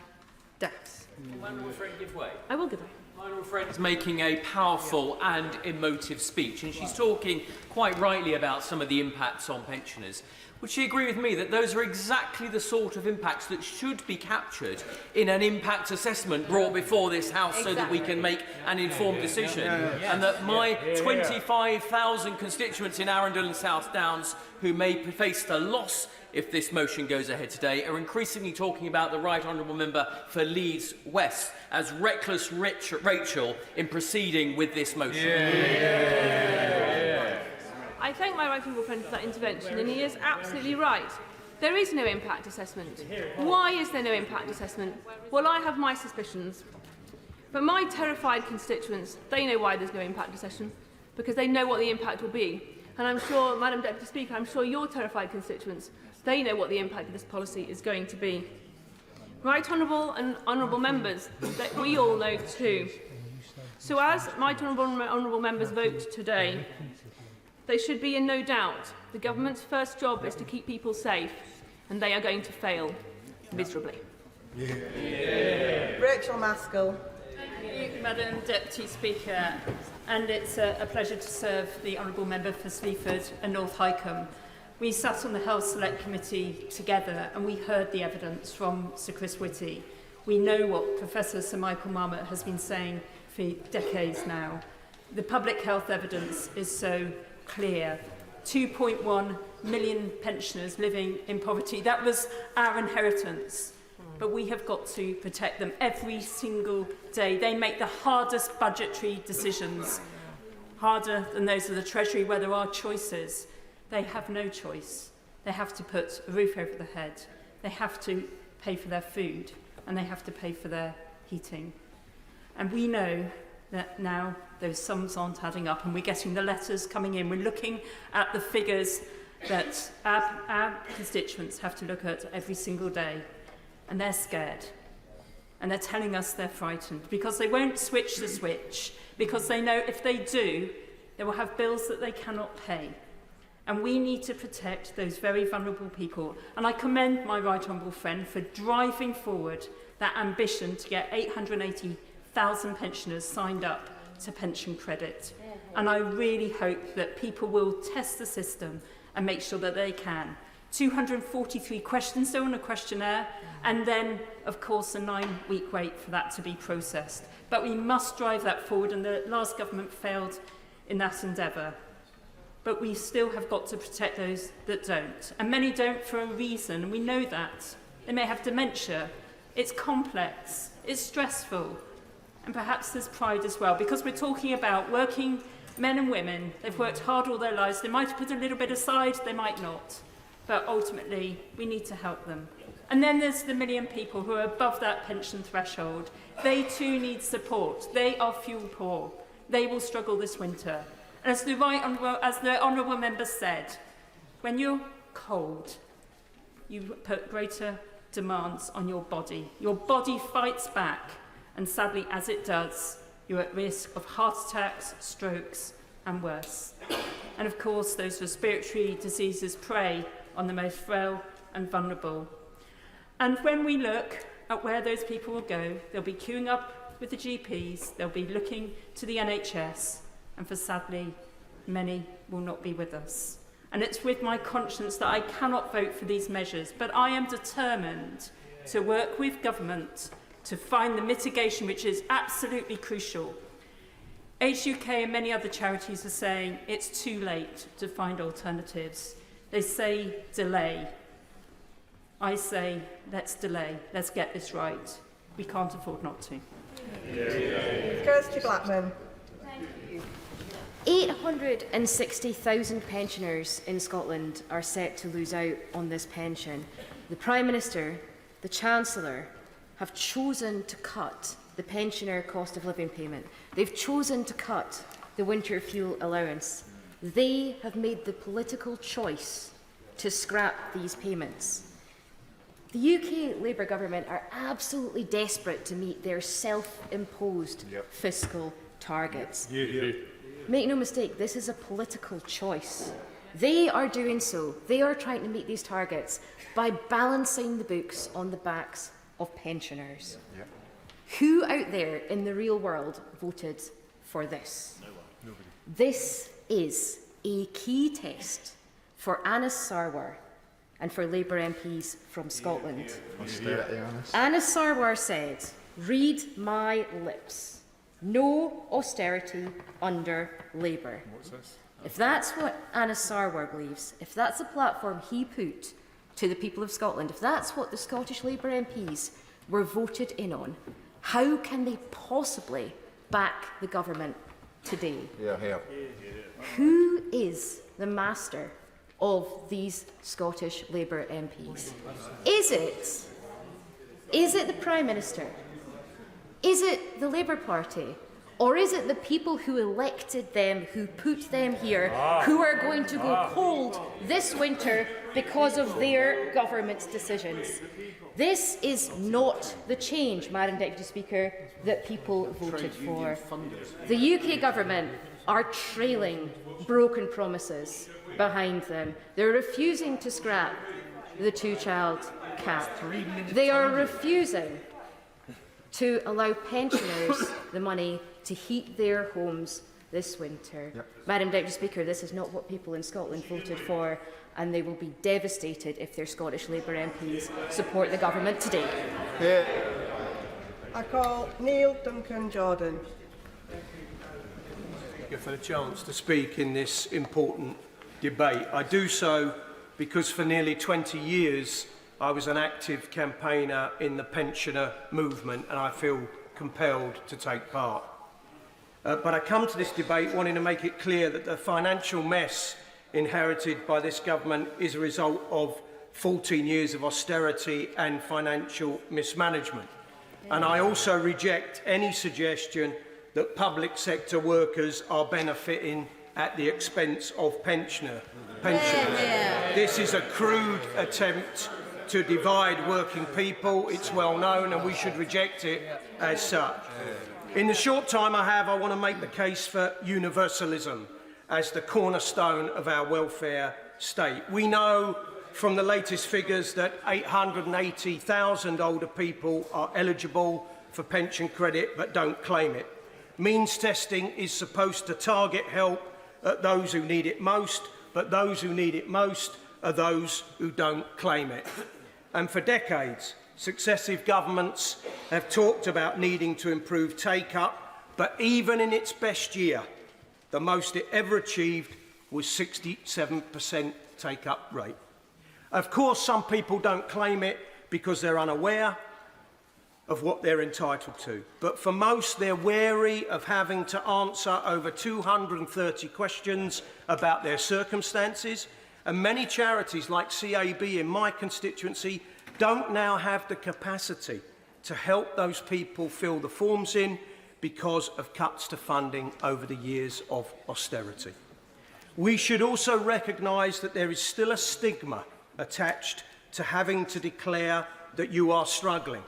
deaths. My honourable friend give way. I will give way. My honourable friend is making a powerful and emotive speech, and she's talking quite rightly about some of the impacts on pensioners. Would she agree with me that those are exactly the sort of impacts that should be captured in an impact assessment brought before this House so that we can make an informed decision? And that my 25,000 constituents in Arundel and South Downs who may face the loss if this motion goes ahead today are increasingly talking about the Right Honourable Member for Leeds West as reckless Rachel in proceeding with this motion. I thank my right honourable friend for that intervention, and he is absolutely right. There is no impact assessment. Why is there no impact assessment? Well, I have my suspicions. But my terrified constituents, they know why there's no impact assessment, because they know what the impact will be. And I'm sure, Madam Deputy Speaker, I'm sure your terrified constituents, they know what the impact of this policy is going to be. Right Honourable and Honourable Members, that we all know too. So as Right Honourable Members vote today, they should be in no doubt. The government's first job is to keep people safe, and they are going to fail miserably. Rachel Maskell. Thank you, Madam Deputy Speaker, and it's a pleasure to serve the Honourable Member for Sleaford and North Highcombe. We sat on the Health Select Committee together and we heard the evidence from Sir Chris Whitty. We know what Professor Sir Michael Marmot has been saying for decades now. The public health evidence is so clear. 2.1 million pensioners living in poverty. That was our inheritance. But we have got to protect them every single day. They make the hardest budgetary decisions, harder than those of the Treasury where there are choices. They have no choice. They have to put a roof over their head. They have to pay for their food, and they have to pay for their heating. And we know that now those sums aren't adding up, and we're getting the letters coming in. We're looking at the figures that our constituents have to look at every single day, and they're scared. And they're telling us they're frightened because they won't switch the switch, because they know if they do, they will have bills that they cannot pay. And we need to protect those very vulnerable people. And I commend my right honourable friend for driving forward that ambition to get 880,000 pensioners signed up to pension credit. And I really hope that people will test the system and make sure that they can. 243 questions though on a questionnaire, and then, of course, a 9-week wait for that to be processed. But we must drive that forward, and the last government failed in that endeavour. But we still have got to protect those that don't. And many don't for a reason, and we know that. They may have dementia. It's complex. It's stressful. And perhaps there's pride as well, because we're talking about working men and women. They've worked hard all their lives. They might have put a little bit aside, they might not. But ultimately, we need to help them. And then there's the million people who are above that pension threshold. They too need support. They are fuel poor. They will struggle this winter. And as the Honourable Member said, when you're cold, you put greater demands on your body. Your body fights back, and sadly, as it does, you're at risk of heart attacks, strokes, and worse. And of course, those respiratory diseases prey on the most frail and vulnerable. And when we look at where those people will go, they'll be queuing up with the GPs, they'll be looking to the NHS, and for sadly, many will not be with us. And it's with my conscience that I cannot vote for these measures, but I am determined to work with government to find the mitigation which is absolutely crucial. Age UK and many other charities are saying it's too late to find alternatives. They say delay. I say let's delay. Let's get this right. We can't afford not to. Kirsty Blackman. 860,000 pensioners in Scotland are set to lose out on this pension. The Prime Minister, the Chancellor, have chosen to cut the pensioner cost of living payment. They've chosen to cut the winter fuel allowance. They have made the political choice to scrap these payments. The UK Labour government are absolutely desperate to meet their self-imposed fiscal targets. Make no mistake, this is a political choice. They are doing so. They are trying to meet these targets by balancing the books on the backs of pensioners. Yep. Who out there in the real world voted for this? No one. Nobody. This is a key test for Anas Sarwar and for Labour MPs from Scotland. Anas Sarwar said, "Read my lips. No austerity under Labour." What's this? If that's what Anas Sarwar believes, if that's the platform he put to the people of Scotland, if that's what the Scottish Labour MPs were voted in on, how can they possibly back the government today? Who is the master of these Scottish Labour MPs? Is it the Prime Minister? Is it the Labour Party? Or is it the people who elected them, who put them here, who are going to go cold this winter because of their government's decisions? This is not the change, Madam Deputy Speaker, that people voted for. The UK government are trailing broken promises behind them. They're refusing to scrap the two-child cap. They are refusing to allow pensioners the money to heat their homes this winter. Madam Deputy Speaker, this is not what people in Scotland voted for, and they will be devastated if their Scottish Labour MPs support the government today. I call Neil Duncan Jordan. Thank you for the chance to speak in this important debate. I do so because for nearly 20 years I was an active campaigner in the pensioner movement, and I feel compelled to take part. But I come to this debate wanting to make it clear that the financial mess inherited by this government is a result of 14 years of austerity and financial mismanagement. And I also reject any suggestion that public sector workers are benefiting at the expense of pensioners. This is a crude attempt to divide working people. It's well known, and we should reject it as such. In the short time I have, I want to make the case for universalism as the cornerstone of our welfare state. We know from the latest figures that 880,000 older people are eligible for pension credit but don't claim it. Means testing is supposed to target help at those who need it most, but those who need it most are those who don't claim it. And for decades, successive governments have talked about needing to improve take-up, but even in its best year, the most it ever achieved was 67% take-up rate. Of course, some people don't claim it because they're unaware of what they're entitled to, but for most, they're wary of having to answer over 230 questions about their circumstances, and many charities like CAB in my constituency don't now have the capacity to help those people fill the forms in because of cuts to funding over the years of austerity. We should also recognise that there is still a stigma attached to having to declare that you are struggling,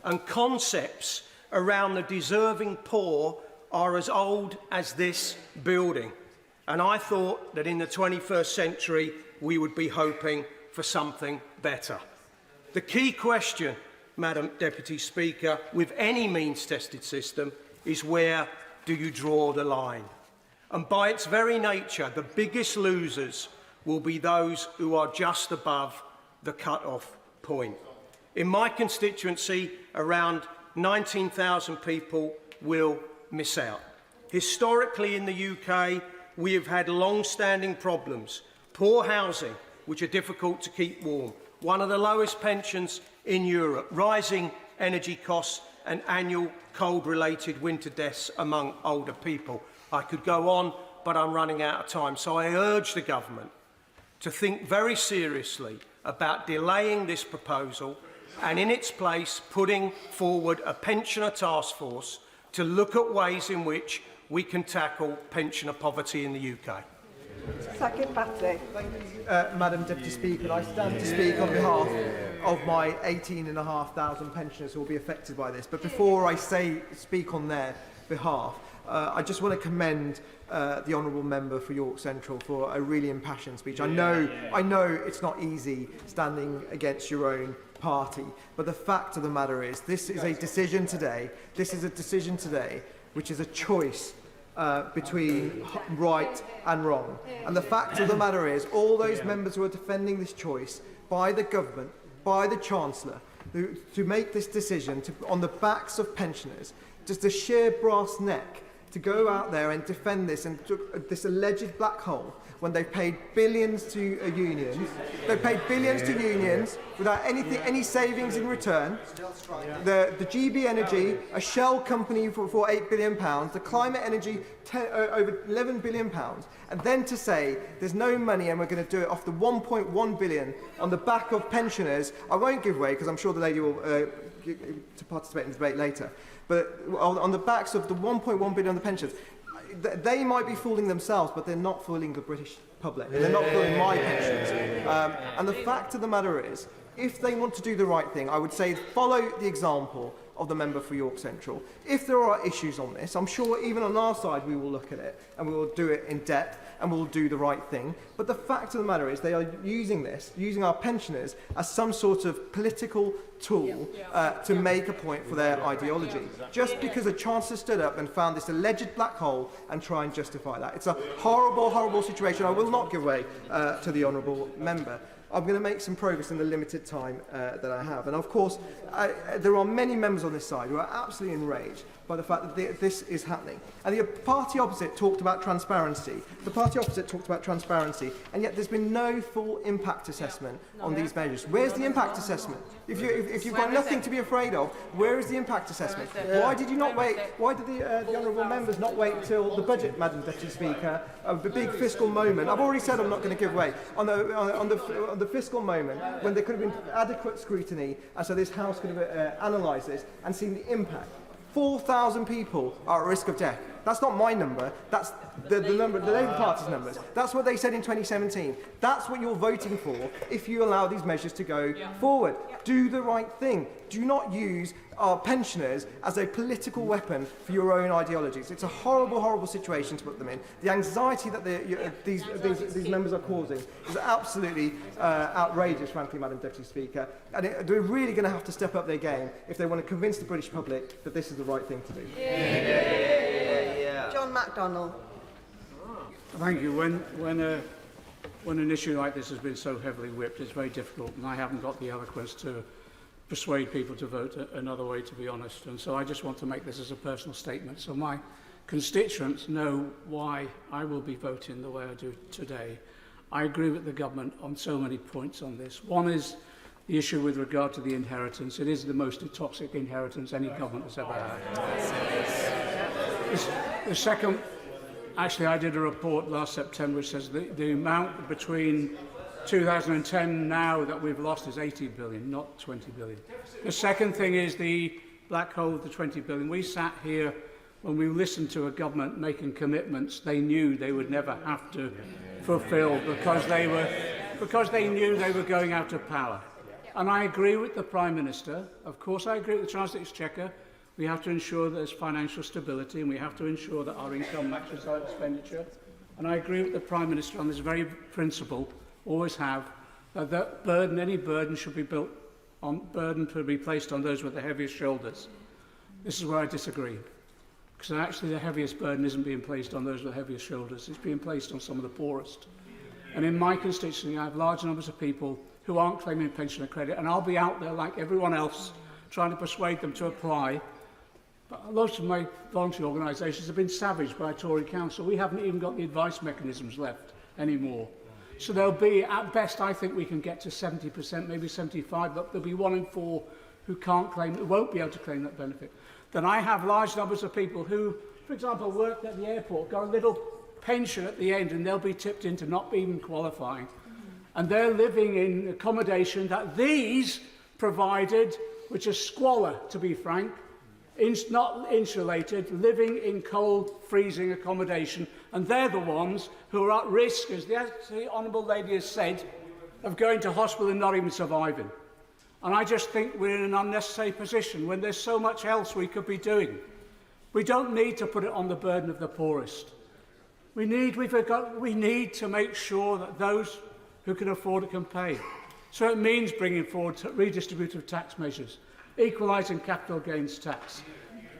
and concepts around the deserving poor are as old as this building. And I thought that in the 21st century we would be hoping for something better. The key question, Madam Deputy Speaker, with any means-tested system is where do you draw the line? And by its very nature, the biggest losers will be those who are just above the cut-off point. In my constituency, around 19,000 people will miss out. Historically in the UK, we have had long-standing problems. Poor housing, which are difficult to keep warm, one of the lowest pensions in Europe, rising energy costs and annual cold-related winter deaths among older people. I could go on, but I'm running out of time. So I urge the government to think very seriously about delaying this proposal and in its place putting forward a pensioner task force to look at ways in which we can tackle pensioner poverty in the UK. Second Batty. Madam Deputy Speaker, I stand to speak on behalf of my 18,500 pensioners who will be affected by this. But before I speak on their behalf, I just want to commend the honourable member for York Central for a really impassioned speech. I know it's not easy standing against your own party, but the fact of the matter is this is a decision today. This is a decision today which is a choice between right and wrong. And the fact of the matter is all those members who are defending this choice by the government, by the Chancellor, to make this decision on the backs of pensioners, just the sheer brass neck to go out there and defend this and this alleged black hole when they've paid billions to unions. They've paid billions to unions without any savings in return. The GB Energy, a shell company for £8 billion, the Climate Energy, over £11 billion, and then to say there's no money and we're going to do it off the £1.1 billion on the back of pensioners. I won't give way because I'm sure the lady will to participate in the debate later. But on the backs of the £1.1 billion on the pensions, they might be fooling themselves, but they're not fooling the British public. They're not fooling my pensions. And the fact of the matter is, if they want to do the right thing, I would say follow the example of the member for York Central. If there are issues on this, I'm sure even on our side we will look at it and we will do it in depth and we'll do the right thing. But the fact of the matter is they are using our pensioners as some sort of political tool to make a point for their ideology. Just because a Chancellor stood up and found this alleged black hole and try and justify that. It's a horrible, horrible situation. I will not give way to the honourable member. I'm going to make some progress in the limited time that I have. And of course, there are many members on this side who are absolutely enraged by the fact that this is happening. And the party opposite talked about transparency. The party opposite talked about transparency, and yet there's been no full impact assessment on these measures. Where's the impact assessment? If you've got nothing to be afraid of, where is the impact assessment? Why did you not wait? Why did the honourable members not wait till the budget, Madam Deputy Speaker, the big fiscal moment? I've already said I'm not going to give way on the fiscal moment when there could have been adequate scrutiny, and so this House could have analysed this and seen the impact. 4,000 people are at risk of death. That's not my number. That's the number, the Labour Party's numbers. That's what they said in 2017. That's what you're voting for if you allow these measures to go forward. Do the right thing. Do not use our pensioners as a political weapon for your own ideologies. It's a horrible, horrible situation to put them in. The anxiety that these members are causing is absolutely outrageous, frankly, Madam Deputy Speaker. And they're really going to have to step up their game if they want to convince the British public that this is the right thing to do. John MacDonald. Thank you. When an issue like this has been so heavily whipped, it's very difficult, and I haven't got the eloquence to persuade people to vote another way, to be honest. And so I just want to make this as a personal statement. So my constituents know why I will be voting the way I do today. I agree with the government on so many points on this. One is the issue with regard to the inheritance. It is the most toxic inheritance any government has ever had. The second, actually I did a report last September which says the amount between 2010 now that we've lost is 80 billion, not 20 billion. The second thing is the black hole of the 20 billion. We sat here when we listened to a government making commitments they knew they would never have to fulfil because they knew they were going out of power. And I agree with the Prime Minister. Of course, I agree with the Chancellor Exchequer. We have to ensure that there's financial stability and we have to ensure that our income matches our expenditure. And I agree with the Prime Minister on this very principle, always have, that any burden should be placed on those with the heaviest shoulders. This is where I disagree. Because actually the heaviest burden isn't being placed on those with the heaviest shoulders. It's being placed on some of the poorest. And in my constituency, I have large numbers of people who aren't claiming pensioner credit, and I'll be out there like everyone else trying to persuade them to apply. But lots of my voluntary organisations have been savaged by Tory council. We haven't even got the advice mechanisms left anymore. So there'll be, at best, I think we can get to 70%, maybe 75%, but there'll be 1 in 4 who won't be able to claim that benefit. Then I have large numbers of people who, for example, work at the airport, got a little pension at the end, and they'll be tipped into not even qualifying. And they're living in accommodation that these provided, which is squalor, to be frank, not insulated, living in cold, freezing accommodation, and they're the ones who are at risk, as the Honourable Lady has said, of going to hospital and not even surviving. And I just think we're in an unnecessary position when there's so much else we could be doing. We don't need to put it on the burden of the poorest. We need to make sure that those who can afford it can pay. So it means bringing forward redistributive tax measures, equalising capital gains tax,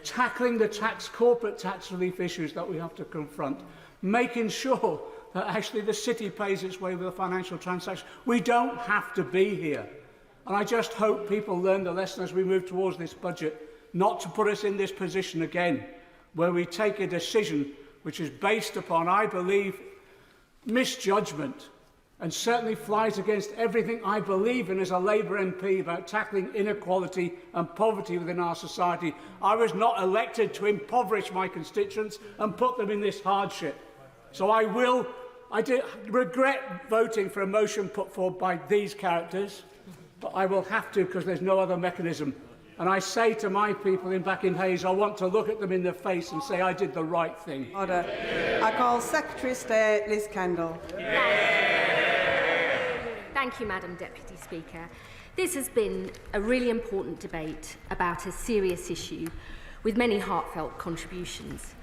tackling the corporate tax relief issues that we have to confront, making sure that actually the city pays its way with a financial transaction. We don't have to be here. And I just hope people learn the lesson as we move towards this budget, not to put us in this position again, where we take a decision which is based upon, I believe, misjudgment, and certainly flies against everything I believe in as a Labour MP about tackling inequality and poverty within our society. I was not elected to impoverish my constituents and put them in this hardship. So I regret voting for a motion put forward by these characters, but I will have to because there's no other mechanism. And I say to my people back in Hayes, I want to look at them in the face and say I did the right thing. Order. I call Secretary of State Liz Kendall. Thank you, Madam Deputy Speaker. This has been a really important debate about a serious issue with many heartfelt contributions.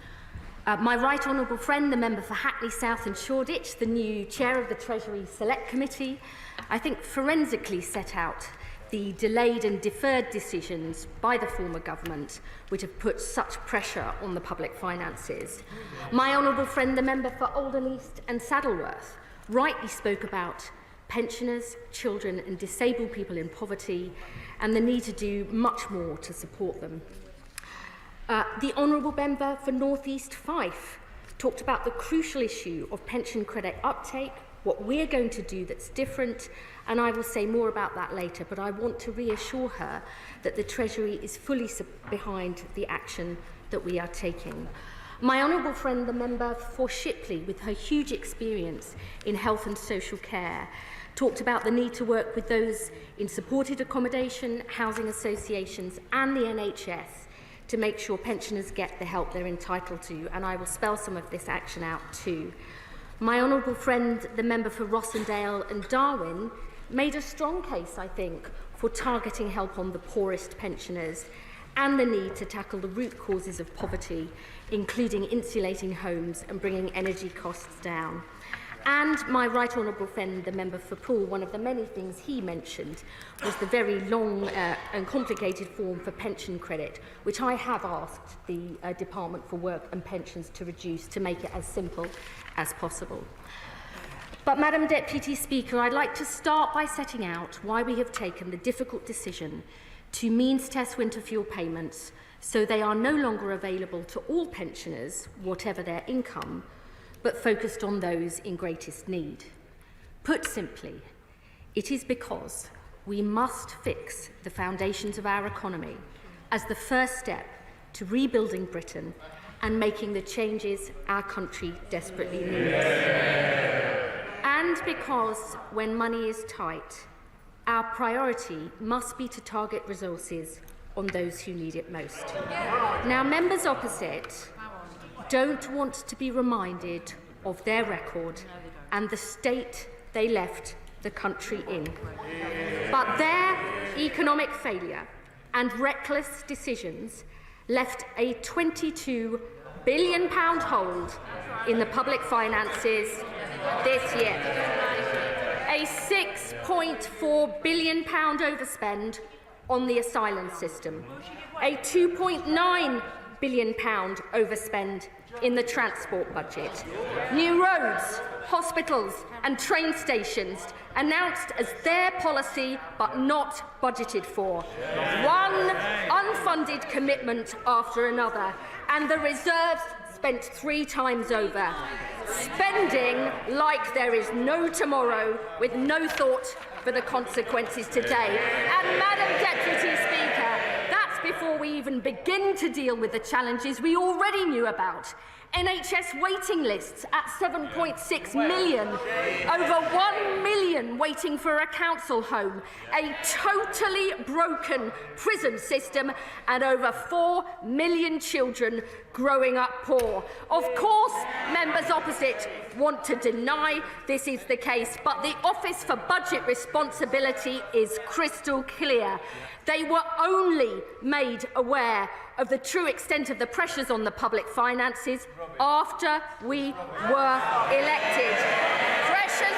My right honourable friend, the member for Hackney South and Shoreditch, the new chair of the Treasury Select Committee, I think forensically set out the delayed and deferred decisions by the former government which have put such pressure on the public finances. My honourable friend, the member for Oldham East and Saddleworth, rightly spoke about pensioners, children and disabled people in poverty and the need to do much more to support them. The honourable member for North East Fife talked about the crucial issue of pension credit uptake, what we're going to do that's different, and I will say more about that later, but I want to reassure her that the Treasury is fully behind the action that we are taking. My honourable friend, the member for Shipley, with her huge experience in health and social care, talked about the need to work with those in supported accommodation, housing associations and the NHS to make sure pensioners get the help they're entitled to, and I will spell some of this action out too. My honourable friend, the member for Rossendale and Darwin, made a strong case, I think, for targeting help on the poorest pensioners and the need to tackle the root causes of poverty, including insulating homes and bringing energy costs down. And my right honourable friend, the member for Poole, one of the many things he mentioned was the very long and complicated form for pension credit, which I have asked the Department for Work and Pensions to reduce to make it as simple as possible. But, Madam Deputy Speaker, I'd like to start by setting out why we have taken the difficult decision to means test winter fuel payments so they are no longer available to all pensioners, whatever their income, but focused on those in greatest need. Put simply, it is because we must fix the foundations of our economy as the first step to rebuilding Britain and making the changes our country desperately needs. And because when money is tight, our priority must be to target resources on those who need it most. Now, members opposite don't want to be reminded of their record and the state they left the country in. But their economic failure and reckless decisions left a £22 billion hole in the public finances this year, a £6.4 billion overspend on the asylum system, a £2.9 billion overspend in the transport budget, new roads, hospitals and train stations announced as their policy but not budgeted for, one unfunded commitment after another, and the reserves spent 3 times over, spending like there is no tomorrow with no thought for the consequences today. And, Madam Deputy Speaker, that's before we even begin to deal with the challenges we already knew about. NHS waiting lists at 7.6 million, over 1 million waiting for a council home, a totally broken prison system, and over 4 million children growing up poor. Of course, members opposite want to deny this is the case, but the Office for Budget Responsibility is crystal clear. They were only made aware of the true extent of the pressures on the public finances after we were elected. Pressures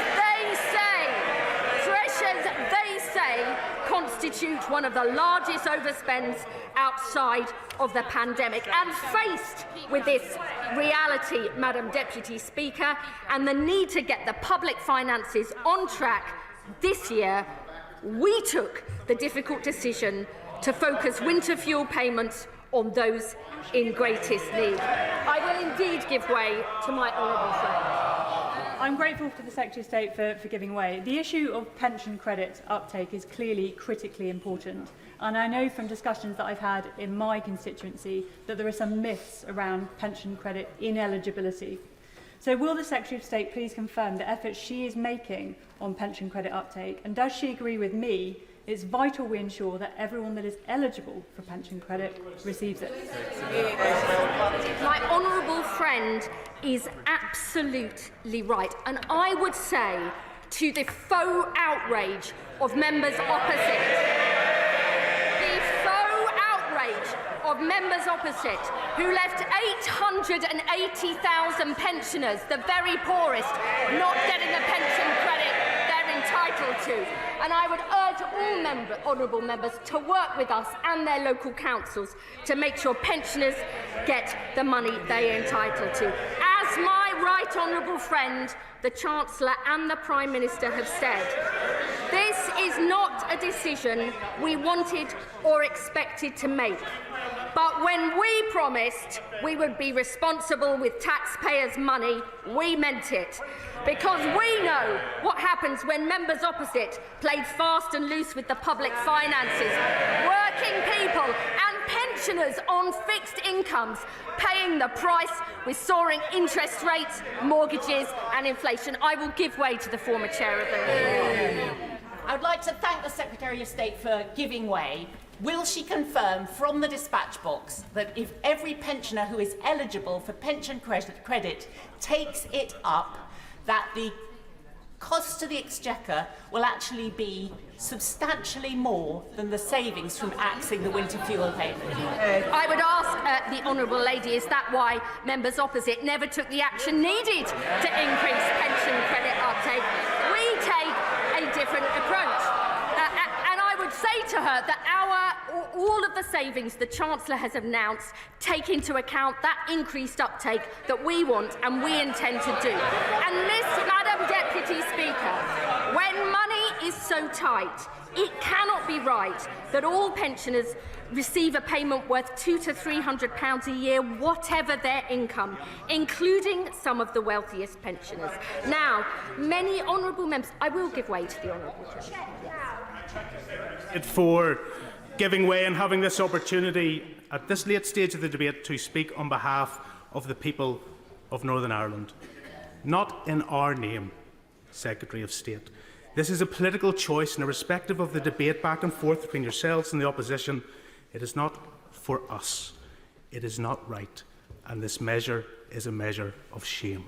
they say, constitute one of the largest overspends outside of the pandemic. And faced with this reality, Madam Deputy Speaker, and the need to get the public finances on track this year, we took the difficult decision to focus winter fuel payments on those in greatest need. I will indeed give way to my honourable friend. I'm grateful to the Secretary of State for giving way. The issue of pension credit uptake is clearly critically important, and I know from discussions that I've had in my constituency that there are some myths around pension credit ineligibility. So will the Secretary of State please confirm the efforts she is making on pension credit uptake, and does she agree with me it's vital we ensure that everyone that is eligible for pension credit receives it? My honourable friend is absolutely right, and I would say to the faux outrage of members opposite, who left 880,000 pensioners, the very poorest, not getting the pension credit they're entitled to. And I would urge all honourable members to work with us and their local councils to make sure pensioners get the money they are entitled to. As my right honourable friend, the Chancellor and the Prime Minister have said, this is not a decision we wanted or expected to make. But when we promised we would be responsible with taxpayers' money, we meant it. Because we know what happens when members opposite played fast and loose with the public finances. Working people and pensioners on fixed incomes paying the price with soaring interest rates, mortgages and inflation. I will give way to the former chair of the meeting. I would like to thank the Secretary of State for giving way. Will she confirm from the dispatch box that if every pensioner who is eligible for pension credit takes it up, that the cost to the Exchequer will actually be substantially more than the savings from axing the winter fuel payment? I would ask the honourable lady, is that why members opposite never took the action needed to increase pension credit uptake? We take a different approach. And I would say to her that all of the savings the Chancellor has announced take into account that increased uptake that we want and we intend to do. And Madam Deputy Speaker, when money is so tight, it cannot be right that all pensioners receive a payment worth £200 to £300 a year, whatever their income, including some of the wealthiest pensioners. Now, many honourable members, I will give way to the honourable gentleman. For giving way and having this opportunity at this late stage of the debate to speak on behalf of the people of Northern Ireland. Not in our name, Secretary of State. This is a political choice, and irrespective of the debate back and forth between yourselves and the opposition, it is not for us. It is not right, and this measure is a measure of shame.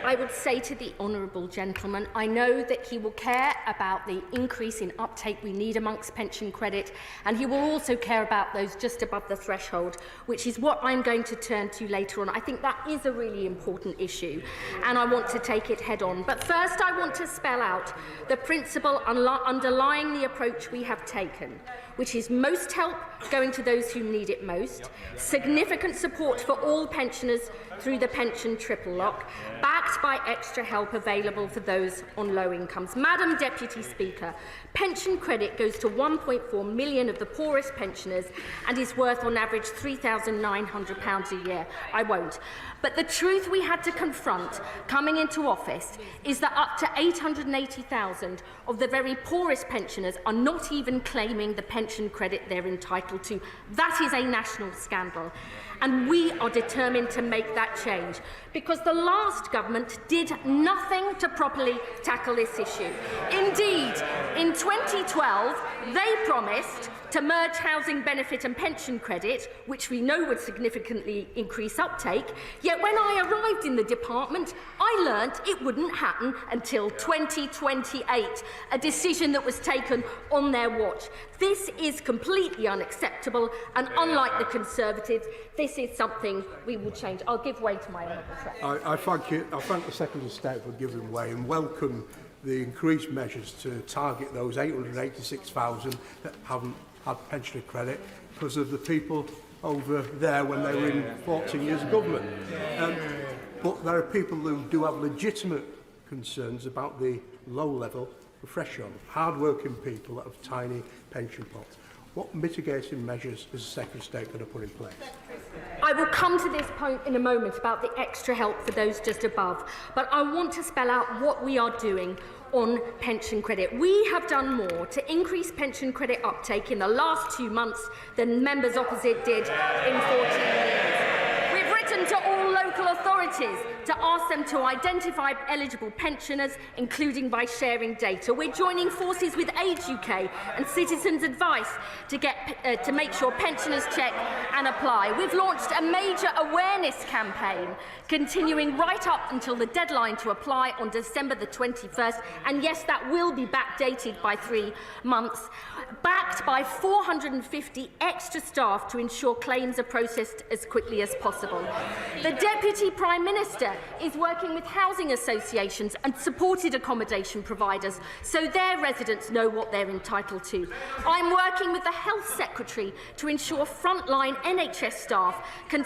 I would say to the honourable gentleman, I know that he will care about the increase in uptake we need amongst pension credit, and he will also care about those just above the threshold, which is what I'm going to turn to later on. I think that is a really important issue, and I want to take it head on. But first, I want to spell out the principle underlying the approach we have taken, which is most help going to those who need it most, significant support for all pensioners through the pension triple lock, backed by extra help available for those on low incomes. Madam Deputy Speaker, pension credit goes to 1.4 million of the poorest pensioners and is worth on average £3,900 a year. I won't. But the truth we had to confront coming into office is that up to 880,000 of the very poorest pensioners are not even claiming the pension credit they're entitled to. That is a national scandal. And we are determined to make that change, because the last government did nothing to properly tackle this issue. Indeed, in 2012, they promised to merge housing benefit and pension credit, which we know would significantly increase uptake, Yet when I arrived in the department, I learnt it wouldn't happen until 2028, a decision that was taken on their watch. This is completely unacceptable, and unlike the Conservatives, this is something we will change. I'll give way to my honourable friend. I thank the Secretary of State for giving way and welcome the increased measures to target those 886,000 that haven't had pensioner credit because of the people over there when they were in 14 years of government. But there are people who do have legitimate concerns about the low level of threshold, hard-working people that have tiny pension pots. What mitigating measures is the Secretary of State going to put in place? I will come to this point in a moment about the extra help for those just above, but I want to spell out what we are doing on pension credit. We have done more to increase pension credit uptake in the last 2 months than members opposite did in 14 years. We've written to all local authorities to ask them to identify eligible pensioners, including by sharing data. We're joining forces with Age UK and Citizens Advice to make sure pensioners check and apply. We've launched a major awareness campaign, continuing right up until the deadline to apply on December the 21st, and yes, that will be backdated by 3 months, backed by 450 extra staff to ensure claims are processed as quickly as possible. The Deputy Prime Minister is working with housing associations and supported accommodation providers so their residents know what they're entitled to. I'm working with the Health Secretary to ensure frontline NHS staff can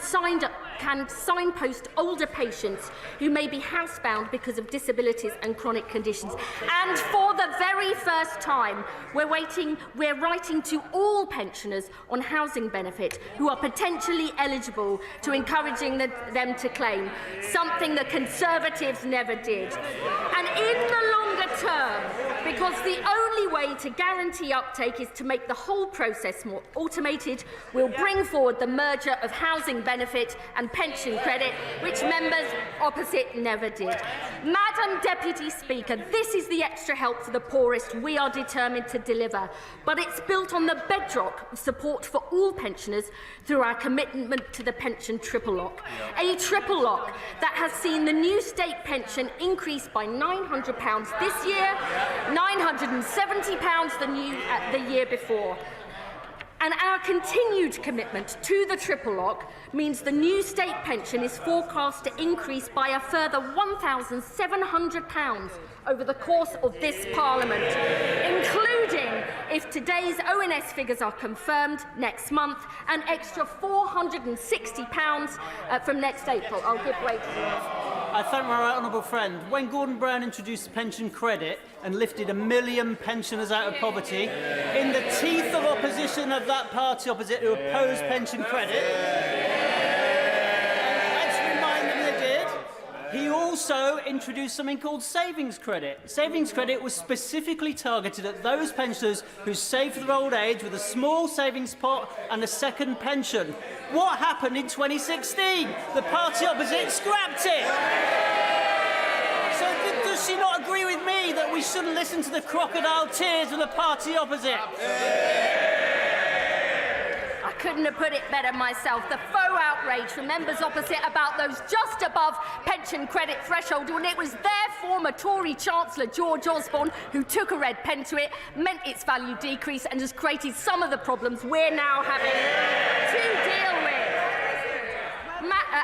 signpost older patients who may be housebound because of disabilities and chronic conditions. And for the very first time, we're writing to all pensioners on housing benefit who are potentially eligible, to encouraging them to claim, something the Conservatives never did. And in the longer term, because the only way to guarantee uptake is to make the whole process more automated, we'll bring forward the merger of housing benefit and pension credit, which members opposite never did. Madam Deputy Speaker, this is the extra help for the poorest we are determined to deliver, but it's built on the bedrock of support for all pensioners through our commitment to the pension triple lock. A triple lock that has seen the new state pension increase by £900 this year, £970 the year before. And our continued commitment to the triple lock means the new state pension is forecast to increase by a further £1,700 over the course of this Parliament, including, if today's ONS figures are confirmed next month, an extra £460 from next April. I'll give way to you. I thank my honourable friend. When Gordon Brown introduced pension credit and lifted 1 million pensioners out of poverty, in the teeth of opposition of that party opposite who opposed pension credit, let's remind them they did, he also introduced something called savings credit. Savings credit was specifically targeted at those pensioners who saved for their old age with a small savings pot and a second pension. What happened in 2016? The party opposite scrapped it. So does she not agree with me that we shouldn't listen to the crocodile tears of the party opposite? I couldn't have put it better myself. The faux outrage from members opposite about those just above pension credit threshold, when it was their former Tory Chancellor George Osborne who took a red pen to it, meant its value decrease and has created some of the problems we're now having to deal with.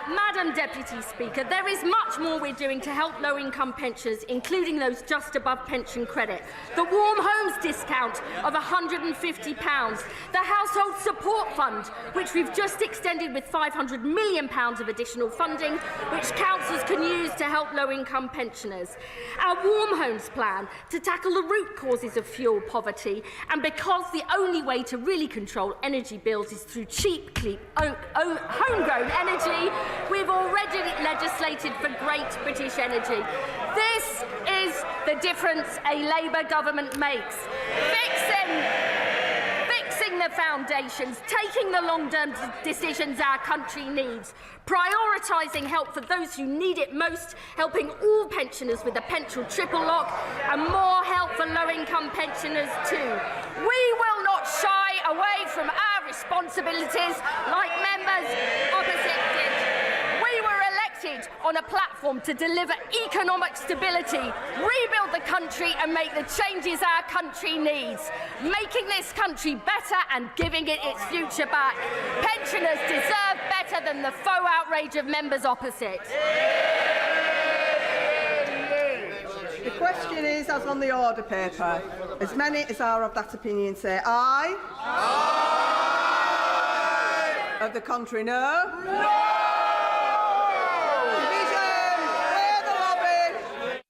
Madam Deputy Speaker, there is much more we're doing to help low-income pensioners, including those just above pension credit. The Warm Homes discount of £150, the Household Support Fund, which we've just extended with £500 million of additional funding, which councils can use to help low-income pensioners. Our Warm Homes plan to tackle the root causes of fuel poverty, and because the only way to really control energy bills is through cheap, homegrown energy, we've already legislated for Great British Energy. This is the difference a Labour government makes. Fixing the foundations, taking the long-term decisions our country needs, prioritising help for those who need it most, helping all pensioners with the pension triple lock, and more help for low-income pensioners too. We will not shy away from our responsibilities like members opposite did. We were elected united on a platform to deliver economic stability, rebuild the country and make the changes our country needs, making this country better and giving it its future back. Pensioners deserve better than the faux outrage of members opposite. The question is, as on the order paper, as many as are of that opinion say aye. Aye. Of the contrary, no. No. Division, clear the lobby.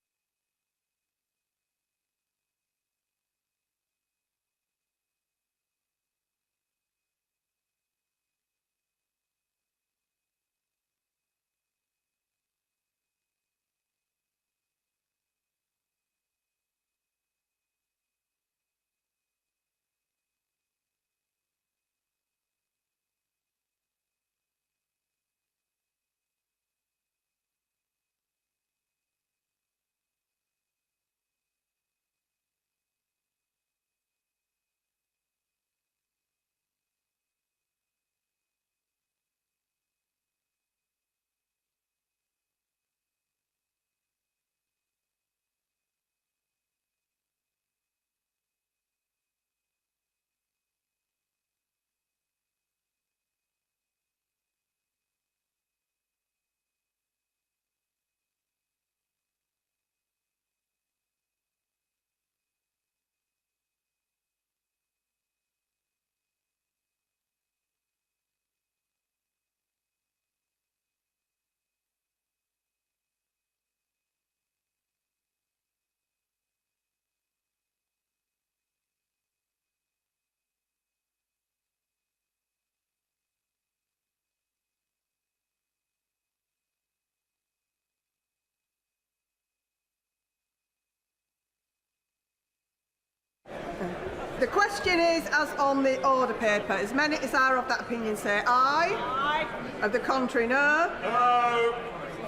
The question is, as on the order paper, as many as are of that opinion say aye. Aye. Of the contrary, no. No.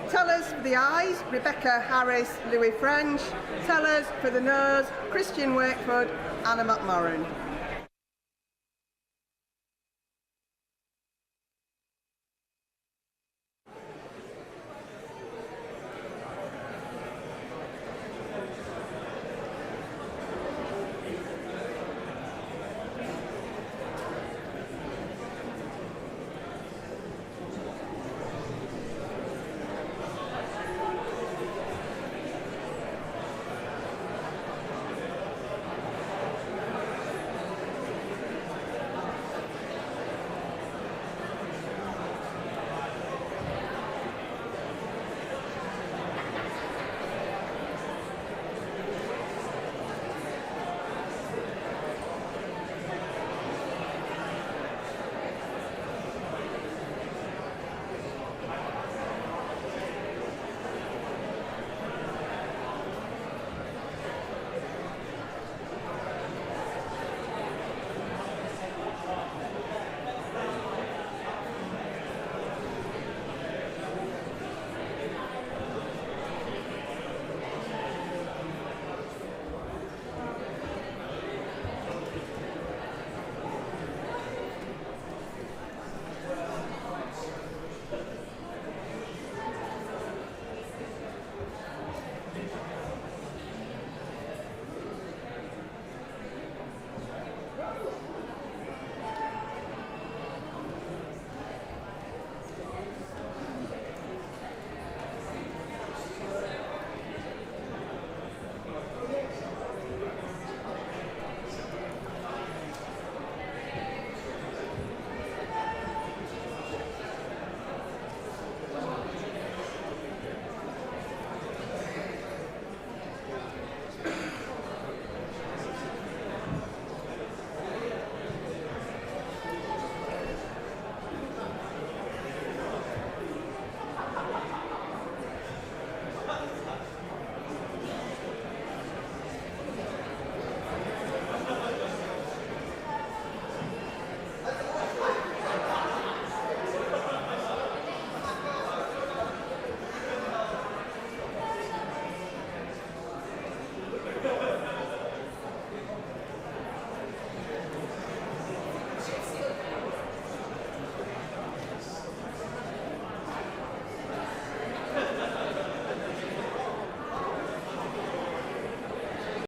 Tellers for the ayes, Rebecca Harris, Louis French. Tellers for the noes, Christian Wakeford, Anna McMorran.